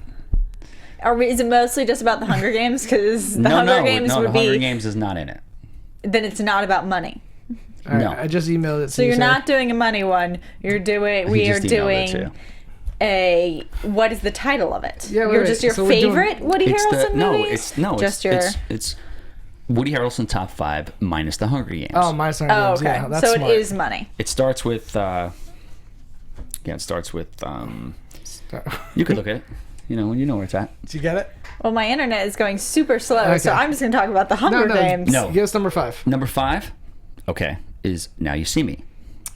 Is it mostly just about the Hunger Games? Because the No, Hunger Games the would Hunger be. Games is not in it. Then it's not about money. All right, No. I just emailed it to So you. you're Sarah. not doing a money one. You're doing. He We are just emailed it doing too. a. What is the title of it? Yeah, wait, You're wait. just your So we're doing- favorite Woody Harrelson movies? Just it's Woody Harrelson top 5 minus the Hunger Games. Oh, my son. Oh, okay. Yeah, that's So smart. it is money. It starts with you could look at it. You know where it's at. Did you get it? Well, my internet is going super slow, Okay. so I'm just going to talk about the Hunger Games. No. Give us number 5. Number 5, okay, is Now You See Me.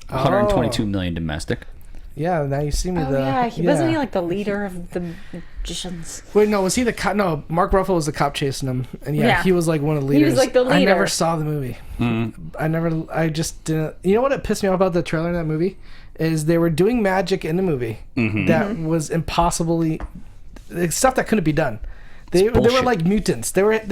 122 million domestic. Yeah, now you see me. Oh, yeah. Wasn't he like the leader of the magicians? Wait, no, was he the cop? No, Mark Ruffalo was the cop chasing him, and Yeah. he was like one of the He leaders. was, like, the I never leader. saw the movie. I just didn't. You know what? It pissed me off about the trailer in that movie is they were doing magic in the movie that was impossibly stuff that couldn't be done. They were bullshit. like mutants. They would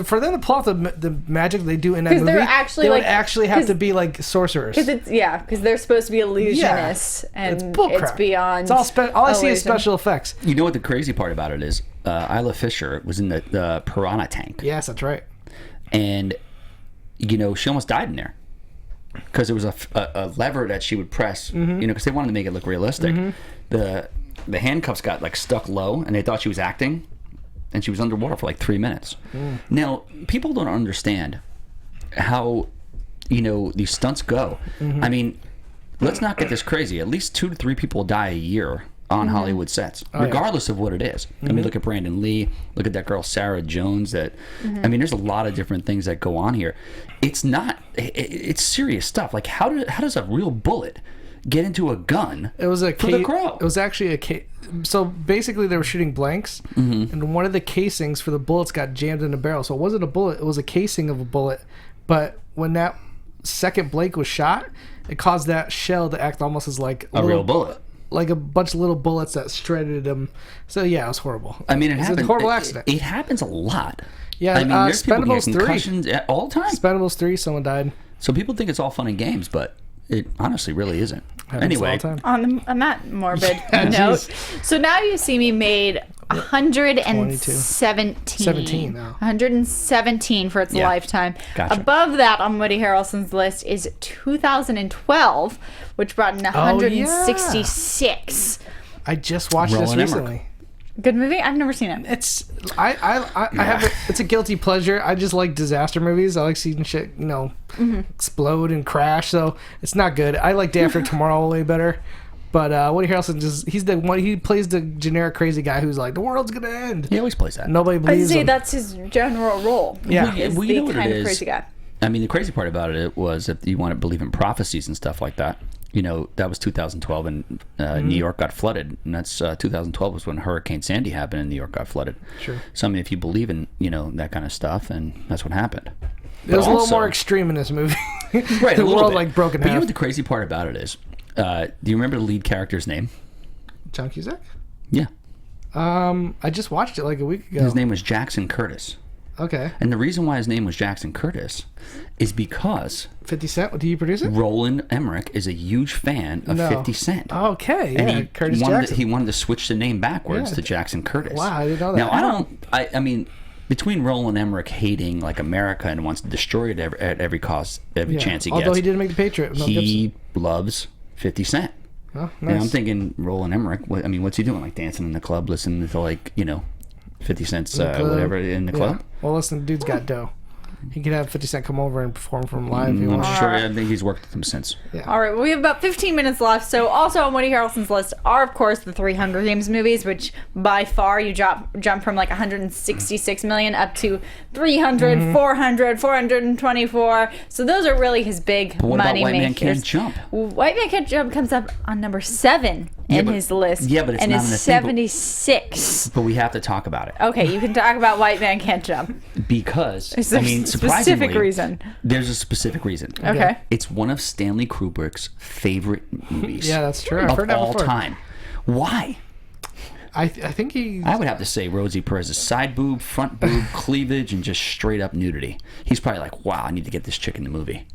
for them to pull off the magic they do in that 'Cause movie. they're actually, they would like- actually have 'cause- to be like sorcerers. Because they're supposed to be illusionists, and it's bullcrap. it's beyond. It's all I see is illusion. special effects. You know what the crazy part about it is? Isla Fisher was in the piranha tank. Yes, that's right. And, she almost died in there. because there was a lever that she would press, because they wanted to make it look realistic. The handcuffs got like stuck low, and they thought she was acting, and she was underwater for like 3 minutes. Now, people don't understand how these stunts go. I mean, let's not get this crazy. At least 2 to 3 people die a year on Hollywood sets, regardless of what it is. I mean, look at Brandon Lee. Look at that girl Sarah Jones. I mean, there's a lot of different things that go on here. It's not. It's serious stuff. Like, how does a real bullet get into a gun? It was for the crow. It was actually a so basically they were shooting blanks, and one of the casings for the bullets got jammed in the barrel. So it wasn't a bullet; it was a casing of a bullet. But when that second blank was shot, it caused that shell to act almost as like a real bullet. Like a bunch of little bullets that shredded him. So yeah, it was horrible. I mean, it happened. A horrible accident. It happens a lot. Yeah, I mean, there's people Expendables getting concussions all the time. Expendables 3, someone died. So people think it's all fun and games, but it honestly really isn't. Anyway, on that morbid note, so Now You See Me made 117 for its lifetime. Gotcha. Above that on Woody Harrelson's list is 2012, which brought in 166. I just watched this recently. Good movie. I've never seen it. It's I have it's a guilty pleasure. I just like disaster movies. I like seeing shit explode and crash. So it's not good. I like Day After Tomorrow way better. But Woody Harrelson he's the one. He plays the generic crazy guy who's like, the world's gonna end. He always plays that. Nobody believes him. That's his general role. Yeah, He's you know what kind it of is. crazy guy. I mean, the crazy part about it was if you want to believe in prophecies and stuff like that. That was 2012, and New York got flooded, and that's 2012 was when Hurricane Sandy happened, and New York got flooded. Sure. So I mean, if you believe in that kind of stuff, and that's what happened. It was a little more extreme in this movie. Right, the a little world bit. like broken But you know half. what the crazy part about it is? Do you remember the lead character's name? John Cusack? Yeah. I just watched it like a week ago. His name was Jackson Curtis. Okay. And the reason why his name was Jackson Curtis is because 50 Cent? Did you produce it? Roland Emmerich is a huge fan of 50 Cent. Okay, yeah. And Curtis Jackson. he wanted to switch the name backwards to Jackson Curtis. Wow, I didn't know that. Now, I mean, between Roland Emmerich hating like America and wants to destroy it at every cost, every chance he gets. Although he didn't make The Patriot. He loves 50 Cent. Oh, nice. And I'm thinking Roland Emmerich, what's he doing? Like dancing in the club, listening to 50 Cent's whatever in the club? Well, listen, the dude's got dough. He could have 50 Cent come over and perform for him live if he I'm wants. sure. I think he's worked with him since. Yeah. All right, well, we have about 15 minutes left. So also on Woody Harrelson's list are, of course, the 3 Hunger Games movies, which by far you jump from like 166 million up to 300, 400, 424. So those are really his big But what money about White Man makers. Can't Jump? White Man Can't Jump comes up on number 7 in his list. Yeah, but it's and not is in the thing, but- 76. But we have to talk about it. Okay, you can talk about White Man Can't Jump. Because, Is there I mean, a specific surprisingly, reason? There's a specific reason. Okay. It's one of Stanley Kubrick's favorite movies. Yeah, that's true. I've Of heard that all before. time. Why? I think he. I would have to say Rosie Perez's side boob, front boob, cleavage, and just straight up nudity. He's probably like, wow, I need to get this chick in the movie.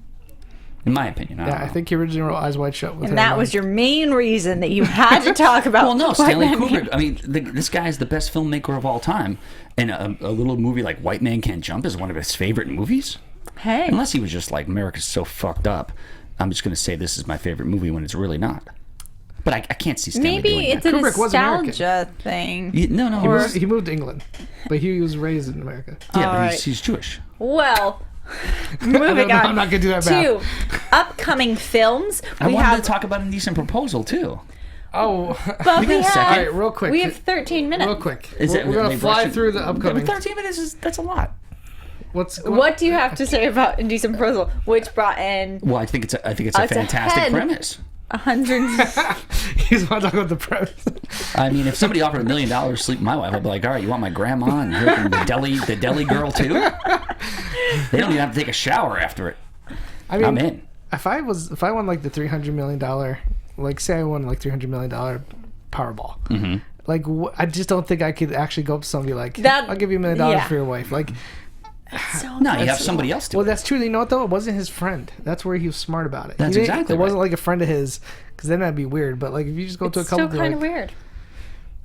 In my opinion. I don't know. I think he originally wrote Eyes Wide Shut. With And that was your main reason that you had to talk about. Well, no, White Stanley Man Kubrick. Can't- I mean, this guy is the best filmmaker of all time, and a little movie like White Man Can't Jump is one of his favorite movies. Hey. Unless he was just like, America's so fucked up, I'm just going to say this is my favorite movie when it's really not. But I can't see Stanley doing Maybe it's that. a Kubrick was American. nostalgia thing. No. He moved to England, but he was raised in America. Yeah, but Alright. he's Jewish. Well, moving No, on. I'm not gonna do that to upcoming films. I We wanted have, to talk about Indecent Proposal, too. Oh, but You we got a second? have, Alright, real quick. We have 13 minutes. real quick. Is We're gonna fly through the upcoming. 13 minutes that's a lot. What do you have to say about Indecent Proposal, which brought in Well, I think it's a It's fantastic ahead. premise. 100? He's want to talk about the premise. I mean, if somebody offered $1 million to sleep with my wife, I'd be like, all right, you want my grandma and the deli girl too? They don't even have to take a shower after it. I mean, I'm in. If I won like the $300 million, like say I won like $300 million Powerball, like I just don't think I could actually go up to somebody like, That- I'll give you $1 million yeah. for your wife. Like, So No, you have somebody else do well, it. that's true. You know what though? It wasn't his friend. That's where he was smart about it. That's He didn't- exactly It wasn't right. like a friend of his, because then that'd be weird. But like if you just go to a it's couple, still like, kind of weird.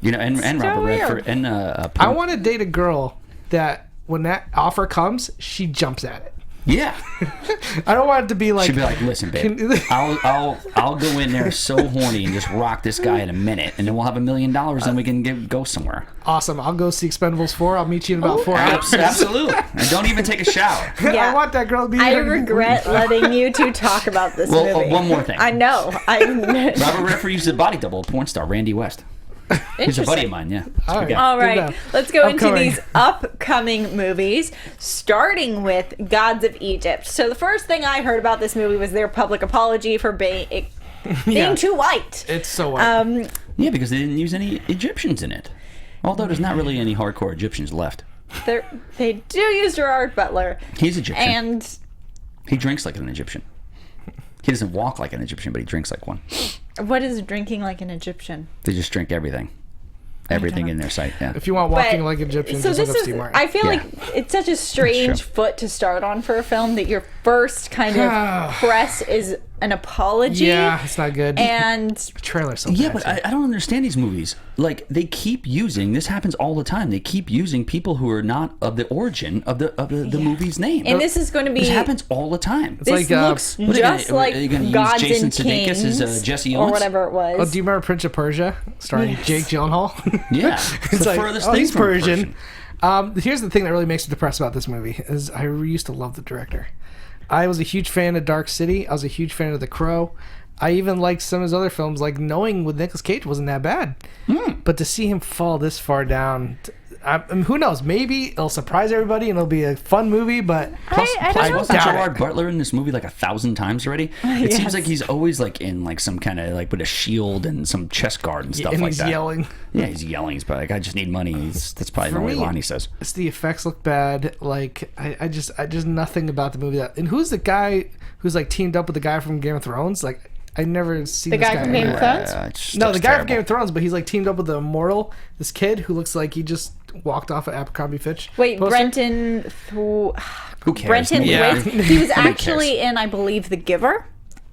You know, and so Robert weird. Redford and I want to date a girl that when that offer comes, she jumps at it. Yeah. I don't want it to be like. She'd be like, listen, babe, I'll go in there so horny and just rock this guy in a minute, and then we'll have $1 million, and we can go somewhere. Awesome. I'll go see Expendables 4. I'll meet you in about 4 hours. Absolutely. And don't even take a shower. I want that girl to be I here. regret letting you two talk about this movie. One more thing. I know. Robert Redford used a body double, a porn star, Randy West. He's a buddy of mine, yeah. All right. All right, enough. let's go into Upcoming. these upcoming movies, starting with Gods of Egypt. So the first thing I heard about this movie was their public apology for being too white. It's so white. Yeah, because they didn't use any Egyptians in it. Although there's not really any hardcore Egyptians left. They do use Gerard Butler. He's Egyptian. And he drinks like an Egyptian. He doesn't walk like an Egyptian, but he drinks like one. what is drinking like an Egyptian? They just drink everything. Everything in their sight, yeah. If you want walking like Egyptians, so just this look up is, Steve Martin. I feel Yeah. like it's such a strange foot to start on for a film that your first kind of press is an apology. Yeah, it's not good. And The trailer's so Yeah, bad, but too. I don't understand these movies. Like, they keep using, this happens all the time, they keep using people who are not of the origin of the movie's name. and this is going to be This happens all the time. this like, looks What are you just gonna- like are you gonna use Gods Jason and Sudeikis Kings as, Jesse or Owens? whatever it was. Oh, do you remember Prince of Persia starring Yes. Jake Gyllenhaal? Yeah. It's the like, furthest oh, thing he's from Persian. Here's the thing that really makes me depressed about this movie is I used to love the director. I was a huge fan of Dark City. I was a huge fan of The Crow. I even liked some of his other films, like Knowing with Nicolas Cage wasn't that bad. But to see him fall this far down, who knows? Maybe it'll surprise everybody and it'll be a fun movie, but I don't know Wasn't about Gerard Butler in this movie like 1,000 times already? It seems like he's always like in like some kind of like with a shield and some chest guard and stuff and like he's that. yelling. Yeah, he's yelling. He's probably like, I just need money. That's probably the For only me, line he says. It's the effects look bad. Like I just nothing about the movie that. And who's the guy who's like teamed up with the guy from Game of Thrones? Like I never seen The this guy from Game of anywhere. Thrones? It just No, looks the guy from terrible. Game of Thrones, but he's like teamed up with the immortal, this kid who looks like he just walked off of Abercrombie Fitch. Wait, poster. Brenton. Who cares? Brenton Yeah. Thwaites. He was Nobody actually cares. in, I believe, The Giver.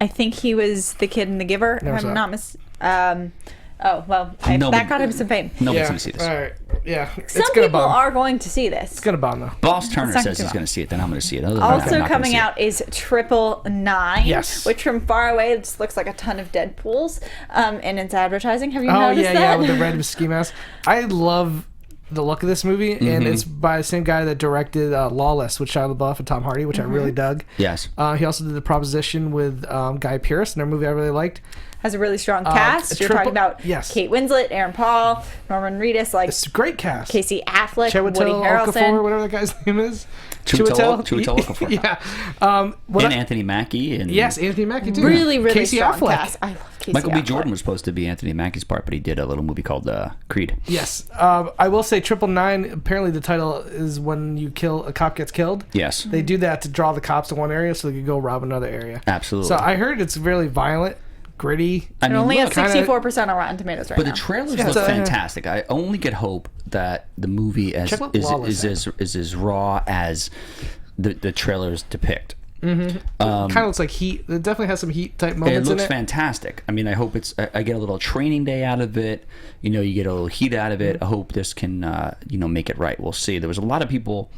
I think he was the kid in The Giver. Never If saw I'm it. not that got him some fame. Nobody's Yeah. going to see this. All right. Yeah. Some it's gonna people bomb. are going to see this. It's gonna bomb though. Boss Turner not says too he's bad. going to see it, then I'm going to see it. Other than that, I'm Also not gonna coming see it. out is 999, Yes. which from far away just looks like a ton of Deadpools in its advertising. Have you Oh noticed yeah, that? yeah, with the red ski mask. I love the look of this movie, and it's by the same guy that directed Lawless with Shia LaBeouf and Tom Hardy, which I really dug. Yes. He also did The Proposition with Guy Pearce, another movie I really liked. Has a really strong cast. You're talking about yes. Kate Winslet, Aaron Paul, Norman Reedus, like It's a great cast. Casey Affleck, Woody Chiwetel Harrelson. Okafor, whatever that guy's name is. Chiwetel Okafor. Yeah. And Anthony Mackie. And Yes, Anthony Mackie too. Really, really Casey strong Affleck. cast. I love Casey Michael B. Affleck. Jordan was supposed to be Anthony Mackie's part, but he did a little movie called Creed. Yes. I will say 999, apparently the title is when a cop gets killed. Yes. They do that to draw the cops to one area so they could go rob another area. Absolutely. So I heard it's really violent, gritty. I It mean, only look, has 64% on Rotten Tomatoes right but now. the trailers Yeah, look so, yeah. fantastic. I only could hope that the movie Check out Lawless, is as raw as the trailers depict. Kind of looks like Heat. It definitely has some Heat type It moments looks in it. fantastic. I mean, I hope I get a little training day out of it. You know, you get a little heat out of it. I hope this can, make it right. We'll see. There was a lot of people,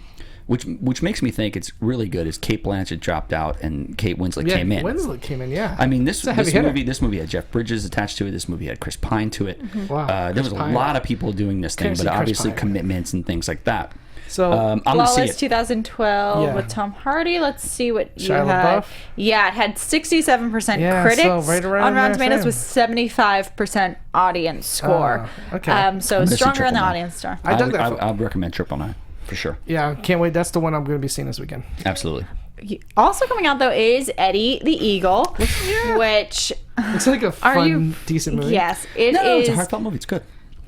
which makes me think it's really good. Is Kate Blanchett dropped out and Kate Winslet came in. Winslet came in, yeah. I mean, this a heavy hitter. movie had Jeff Bridges attached to it. This movie had Chris Pine to it. Wow, There was a Chris Pine. lot of people doing this thing, Couldn't but see Chris obviously Pine. commitments and things like that. So I'm gonna see Lawless it. 2012 Yeah. with Tom Hardy. Let's see what you Shia had. LaBeouf? Yeah, it had 67% Yeah, critics so right around on Rotten there, Tomatoes same. with 75% audience score. okay. So gonna see stronger in the 999. audience star. I dug that. I'll recommend 999 for sure. Yeah, can't wait. That's the one I'm going to be seeing this weekend. Absolutely. Also coming out though is Eddie the Eagle, which It's like a Are fun, you- decent movie. yes, it No, is. it's a heartfelt movie. It's good.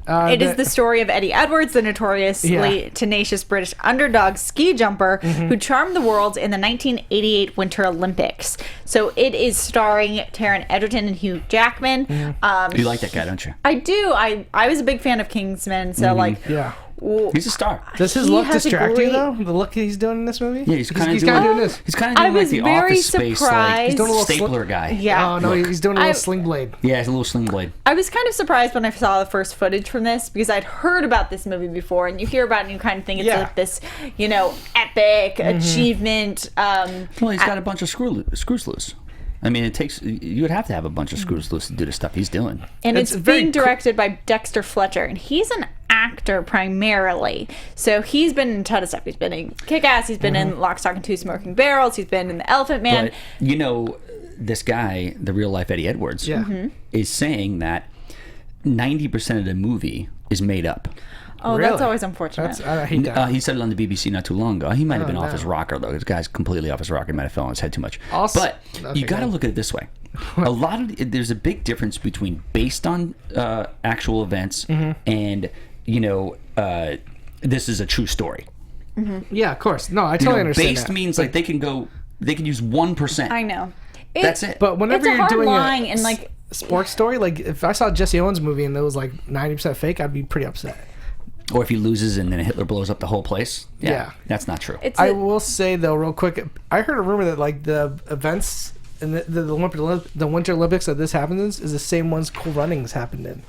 It is the story of Eddie Edwards, the notoriously Yeah. tenacious British underdog ski jumper who charmed the world in the 1988 Winter Olympics. So it is starring Taron Egerton and Hugh Jackman. You like that guy, don't you? I do. I was a big fan of Kingsman, so like Yeah. He's a star. Does his He look has a distract you great- though? The look he's doing in this movie? Yeah, he's kind of doing this. He's kind of I doing like was the very Office Space, surprised. like He's doing a little stapler guy. Yeah. Oh no, he's doing a little sling blade. Yeah, it's a little sling blade. I was kind of surprised when I saw the first footage from this because I'd heard about this movie before, and you hear about it and you kind of think it's like this, epic achievement. Well, he's got a bunch of screws loose. I mean, you would have to have a bunch of screws loose to do the stuff he's doing. And It's it's very being directed by Dexter Fletcher, and he's an actor primarily. So he's been in a ton of stuff. He's been in Kick-Ass, he's been in Lock, Stock, and Two Smoking Barrels, he's been in The Elephant Man. But, this guy, the real life Eddie Edwards, is saying that 90% of the movie is made up. Oh, Really? that's always unfortunate. I hate that. He said it on the BBC not too long ago. He might have been off his rocker, though. This guy's completely off his rocker. He might have fell on his head too much. Also- but you got to look at it this way. There's a big difference between based on actual events and, this is a true story. Yeah, of course. No, I totally understand Based that. means like they can use 1%. I know. That's it. But whenever It's a you're hard doing line, a and like sports story, like if I saw Jesse Owens movie and it was like 90% fake, I'd be pretty upset. Or if he loses and then Hitler blows up the whole place. Yeah. That's not true. I will say though, real quick, I heard a rumor that like the events in the Winter Olympics that this happens in is the same ones Cool Runnings happened in.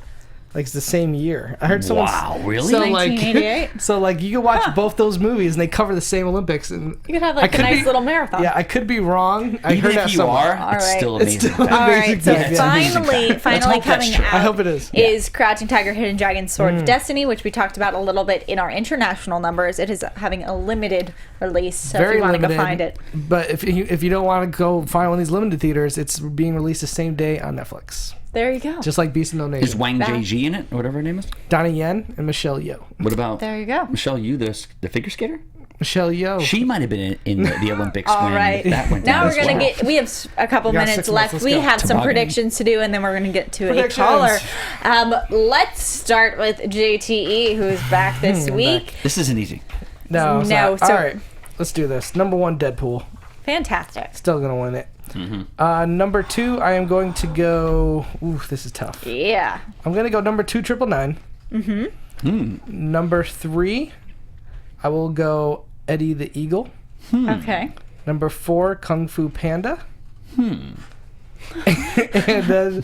Like it's the same year. I heard someone. Wow, really? So like, 1988? so like you can watch both those movies and they cover the same Olympics and you could have like a nice little marathon. Yeah, I could be wrong. I Even heard if that you somewhere. are, it's right. still It's amazing. still All right, amazing. so Yeah. finally hope that's coming true. out I hope it is. is Crouching Tiger, Hidden Dragon, Sword of Destiny, which we talked about a little bit in our international numbers. It is having a limited release, so if you want to go find it. But if you don't want to go find one of these limited theaters, it's being released the same day on Netflix. There you go. Just like Beast of No Nation. Is Wang Jie in it, or whatever her name is? Donnie Yen and Michelle Yeoh. What about There you go. Michelle Yeoh, the figure skater? Michelle Yeoh. She might have been in the Olympics All when right. that went Now down we're as gonna well. we have a couple We got minutes 6 minutes. left. Let's We go. have some Toboggan. predictions to do, and then we're gonna get to Predictions. a caller. Let's start with JTE, who's back this week. This isn't easy. No, it's No, not. so- All right, let's do this. Number 1, Deadpool. Fantastic. Still gonna win it. Number 2, I am going to go. Ooh, this is tough. Yeah. I'm gonna go number 2, 999. Number 3, I will go Eddie the Eagle. Okay. Number 4, Kung Fu Panda. And then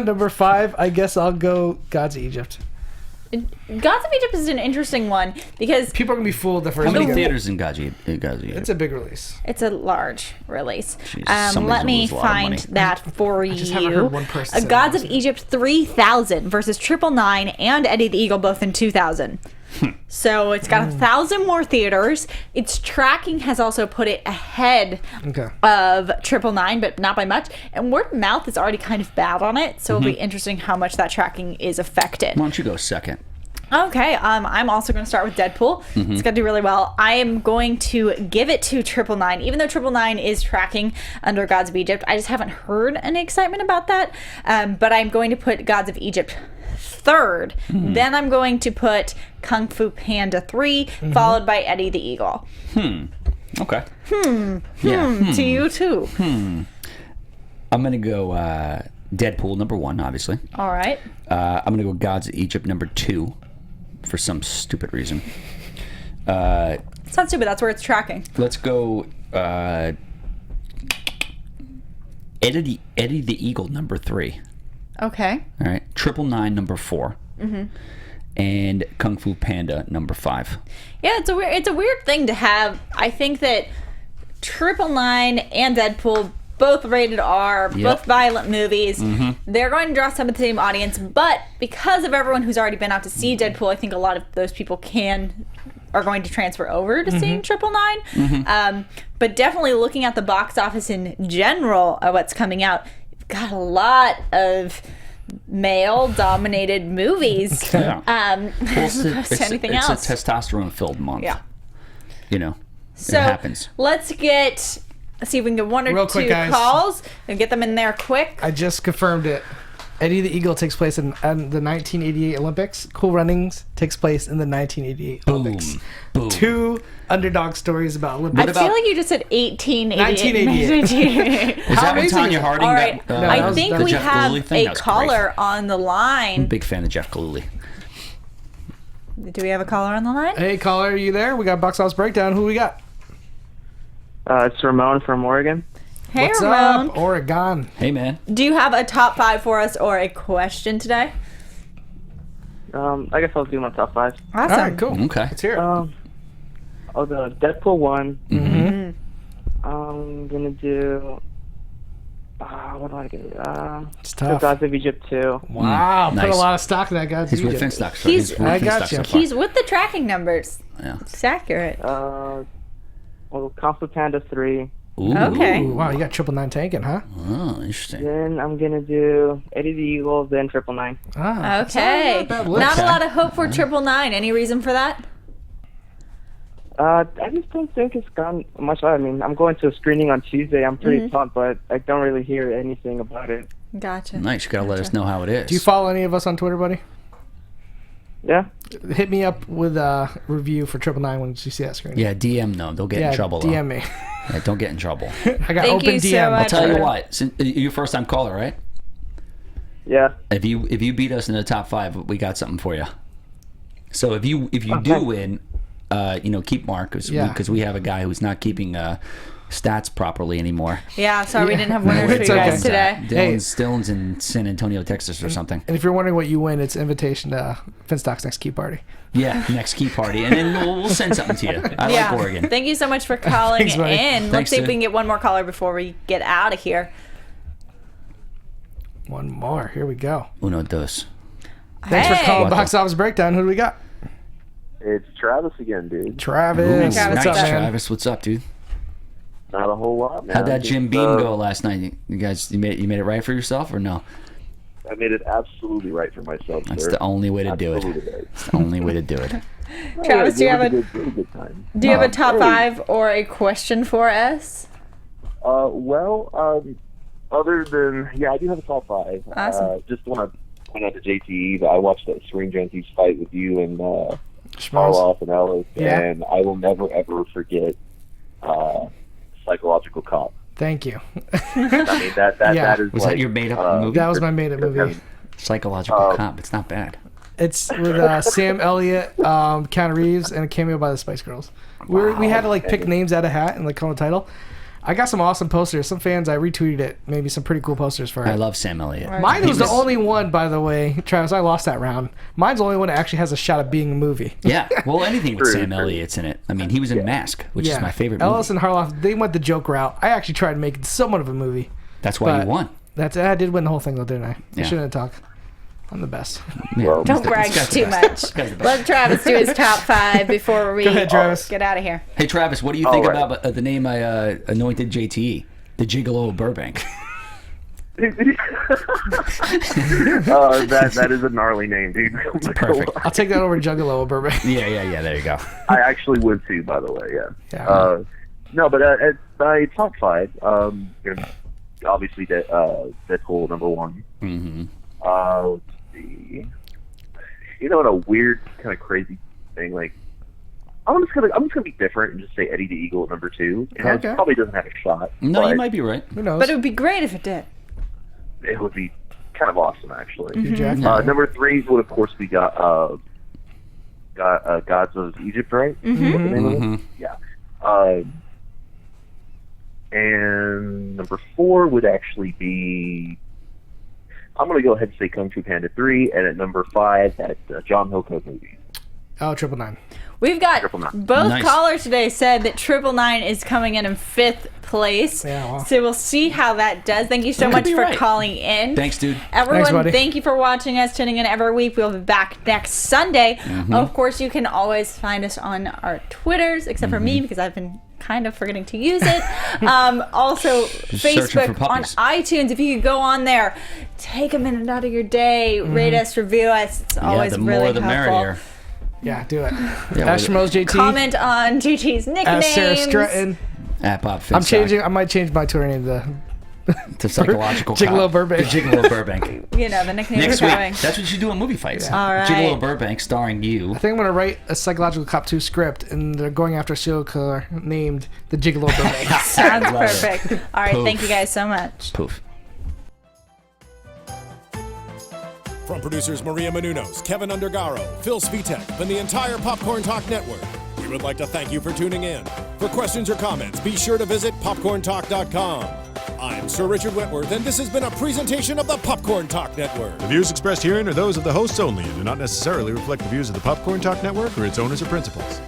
number 5, I guess I'll go Gods of Egypt. Gods of Egypt is an interesting one because People are gonna be fooled the first How many weekend. theaters in Gaji? It's a big release. it's a large release. Jeez, somebody's Let gonna me lose a lot of find money. that for just you. haven't heard one person say Gods that. of Egypt 3000 versus 999 and Eddie the Eagle both in 2000. So it's got 1,000 more theaters. Its tracking has also put it ahead Okay. of 999, but not by much. And word of mouth is already kind of bad on it, so it'll be interesting how much that tracking is affected. Why don't you go second? Okay, I'm also going to start with Deadpool. It's going to do really well. I am going to give it to 999, even though 999 is tracking under Gods of Egypt. I just haven't heard any excitement about that. But I'm going to put Gods of Egypt third. Then I'm going to put Kung Fu Panda 3, followed by Eddie the Eagle. Okay. Yeah. To you too. I'm gonna go Deadpool number 1, obviously. All right. I'm gonna go Gods of Egypt number 2, for some stupid reason. It's not stupid. That's where it's tracking. Let's go Eddie the Eagle number 3. Okay. All right, 999 number 4, and Kung Fu Panda number 5. Yeah, it's a weird thing to have. I think that 999 and Deadpool, both rated R, both violent movies, they're going to draw some of the same audience. But because of everyone who's already been out to see Deadpool, I think a lot of those people are going to transfer over to seeing 999. But definitely looking at the box office in general of what's coming out, you've got a lot of male-dominated movies. Yeah. As opposed to anything it's else. a testosterone-filled month. Yeah. You know, So it happens. let's see if we can get one or Real two quick, guys. calls and get them in there quick. I just confirmed it. Eddie the Eagle takes place in the 1988 Olympics. Cool Runnings takes place in the 1988 Olympics. Boom. 2 underdog stories about Olympics. I feel like you just said 1888. 1988. Is How that when amazing Tanya is it? Harding All right. got that I was think the we Jeff have Galooly thing? a That was caller great. on the I'm a line. big fan of Jeff Galooly. Do we have a caller on the line? Hey, caller, are you there? We got Box Office Breakdown. Who we got? It's Ramon from Oregon. Hey, What's Ramon. up, Oregon? Hey, man. Do you have a top 5 for us or a question today? I guess I'll do my top 5. Awesome. All right, cool. Okay. Let's hear it. The Deadpool 1. Mm-hmm. I'm gonna do. What do I do? It's The tough. Gods of Egypt 2. Wow, put Nice. a lot of stock in that guy. He's with Finstock. I got you. He's with the tracking numbers. Yeah. It's accurate. Kung Fu Panda 3. Ooh. Okay. Ooh, wow, you got 999 tanking, huh? Oh, interesting. Then I'm gonna do Eddie the Eagle, then 999. Ah, Okay. not a bad list. Not a lot of hope for 999. Any reason for that? I just don't think it's gone much. I mean, I'm going to a screening on Tuesday. I'm pretty pumped, but I don't really hear anything about it. Gotcha. Nice. You got to let us know how it is. Do you follow any of us on Twitter, buddy? Yeah. Hit me up with a review for 999 when you see that screen. Yeah, DM them. They'll get in trouble, though. DM me. Yeah, don't get in trouble. I got Thank open you so DM. much. I'll tell you what. Since, you're first time caller, right? Yeah. If you beat us in the top 5, we got something for you. So if you do win, keep Mark because we have a guy who's not keeping stats properly anymore. Yeah, sorry we didn't have winners for you It's guys okay. today. Dylan's in San Antonio, Texas, or something. And if you're wondering what you win, it's invitation to Finstock's next key party. Yeah, next key party, and then we'll send something to you. I like Oregon. Thank you so much for calling Thanks, buddy. in. Let's Thanks, see if dude. we can get one more caller before we get out of here. One more. Here we go. Uno, dos. Thanks for Hey. calling Box Office Breakdown. Who do we got? It's Travis again, dude. Travis. Travis, What's up, Nice, man? Travis. What's up, dude? Not a whole lot, man. How'd that Jim Just, Beam go last night? You guys, you made it right for yourself or no? I made it absolutely right for myself, That's sir. the only way to do it. Absolutely right. It's the only way to do it. Travis, do you have really good time. Do you have a top 5 or a question for us? Other than I do have a top 5. Awesome. Just want to point out to JTE that I watched that Serene Gentil's fight with you and Schmoes. Karloff and Ellis, Yeah. and I will never ever forget Psychological Cop. Thank you. I mean that Yeah. that is Was like, that your made up movie? That was my made-up movie. Psychological Cop. It's not bad. It's with Sam Elliott, Keanu Reeves, and a cameo by the Spice Girls. We had to pick names out of a hat and call the title. I got some awesome posters. Some fans, I retweeted it. Maybe some pretty cool posters for it. I love Sam Elliott. Mine He was the only one, by the way, Travis. I lost that round. Mine's the only one that actually has a shot of being a movie. Yeah, well, anything with True, Sam true. Elliott's in it. I mean, he was in Mask, which is my favorite movie. Ellis and Harloff, they went the joke route. I actually tried to make it somewhat of a movie. That's why but you won. I did win the whole thing, though, didn't I? I Yeah. shouldn't have talked. I'm the best. Yeah. Don't brag This guy's too the best. much. Guy's the best. Let Travis do his top 5 before we Go ahead, Travis. get out of here. Hey, Travis, what do you think All right. about the name I anointed JTE? The Gigolo of Burbank. that is a gnarly name, dude. Perfect. I'll take that over Juggalo of Burbank. Yeah, there you go. I actually would too, by the way. Yeah. Yeah. No, but at my top 5, obviously Deadpool number 1. Mm-hmm. Let's see. In a weird kind of crazy thing, I'm just gonna be different and just say Eddie the Eagle at number 2. And Okay. it probably doesn't have a shot. No, but you might be right. Who knows? But it would be great if it did. It would be kind of awesome, actually. Hugh Jackman. Number 3 would of course be Gods of Egypt, right? Mm-hmm. Yeah. And number 4 would actually be. I'm going to go ahead and say Kung Fu Panda 3, and at number 5, that John Hillcoat movie. Oh, 999. We've got 999. both Nice. callers today said that 999 is coming in 5th place. Yeah, wow. So we'll see how that does. Thank you so Could much be for right. calling in. Thanks, dude. Everyone, Thanks, buddy. thank you for watching us, tuning in every week. We'll be back next Sunday. Mm-hmm. Of course, you can always find us on our Twitters, except for Mm-hmm. me because I've been kind of forgetting to use it. Also, searching for Facebook, on puppies. iTunes. If you could go on there, take a minute out of your day, rate us, review us. It's always the really more the helpful. merrier. Yeah, do it. Yeah, Ash Schmoes JT. Comment on GT's nicknames. As Sarah Stretton. At Bob I'm Finstock. changing. I might change my Twitter name to Psychological Gigolo Cop. Burbank. The Gigolo Burbank. You know, the nicknames Next are week. coming. That's what you do in movie fights. All right. Gigolo Burbank starring you. I think I'm gonna write a Psychological Cop 2 script, and they're going after a serial killer named the Gigolo Burbank. Sounds Love it. perfect. All right, Poof. thank you guys so much. Poof. From producers Maria Menounos, Kevin Undergaro, Phil Svitek, and the entire Popcorn Talk Network, we would like to thank you for tuning in. For questions or comments, be sure to visit popcorntalk.com. I'm Sir Richard Wentworth, and this has been a presentation of the Popcorn Talk Network. The views expressed herein are those of the hosts only and do not necessarily reflect the views of the Popcorn Talk Network or its owners or principals.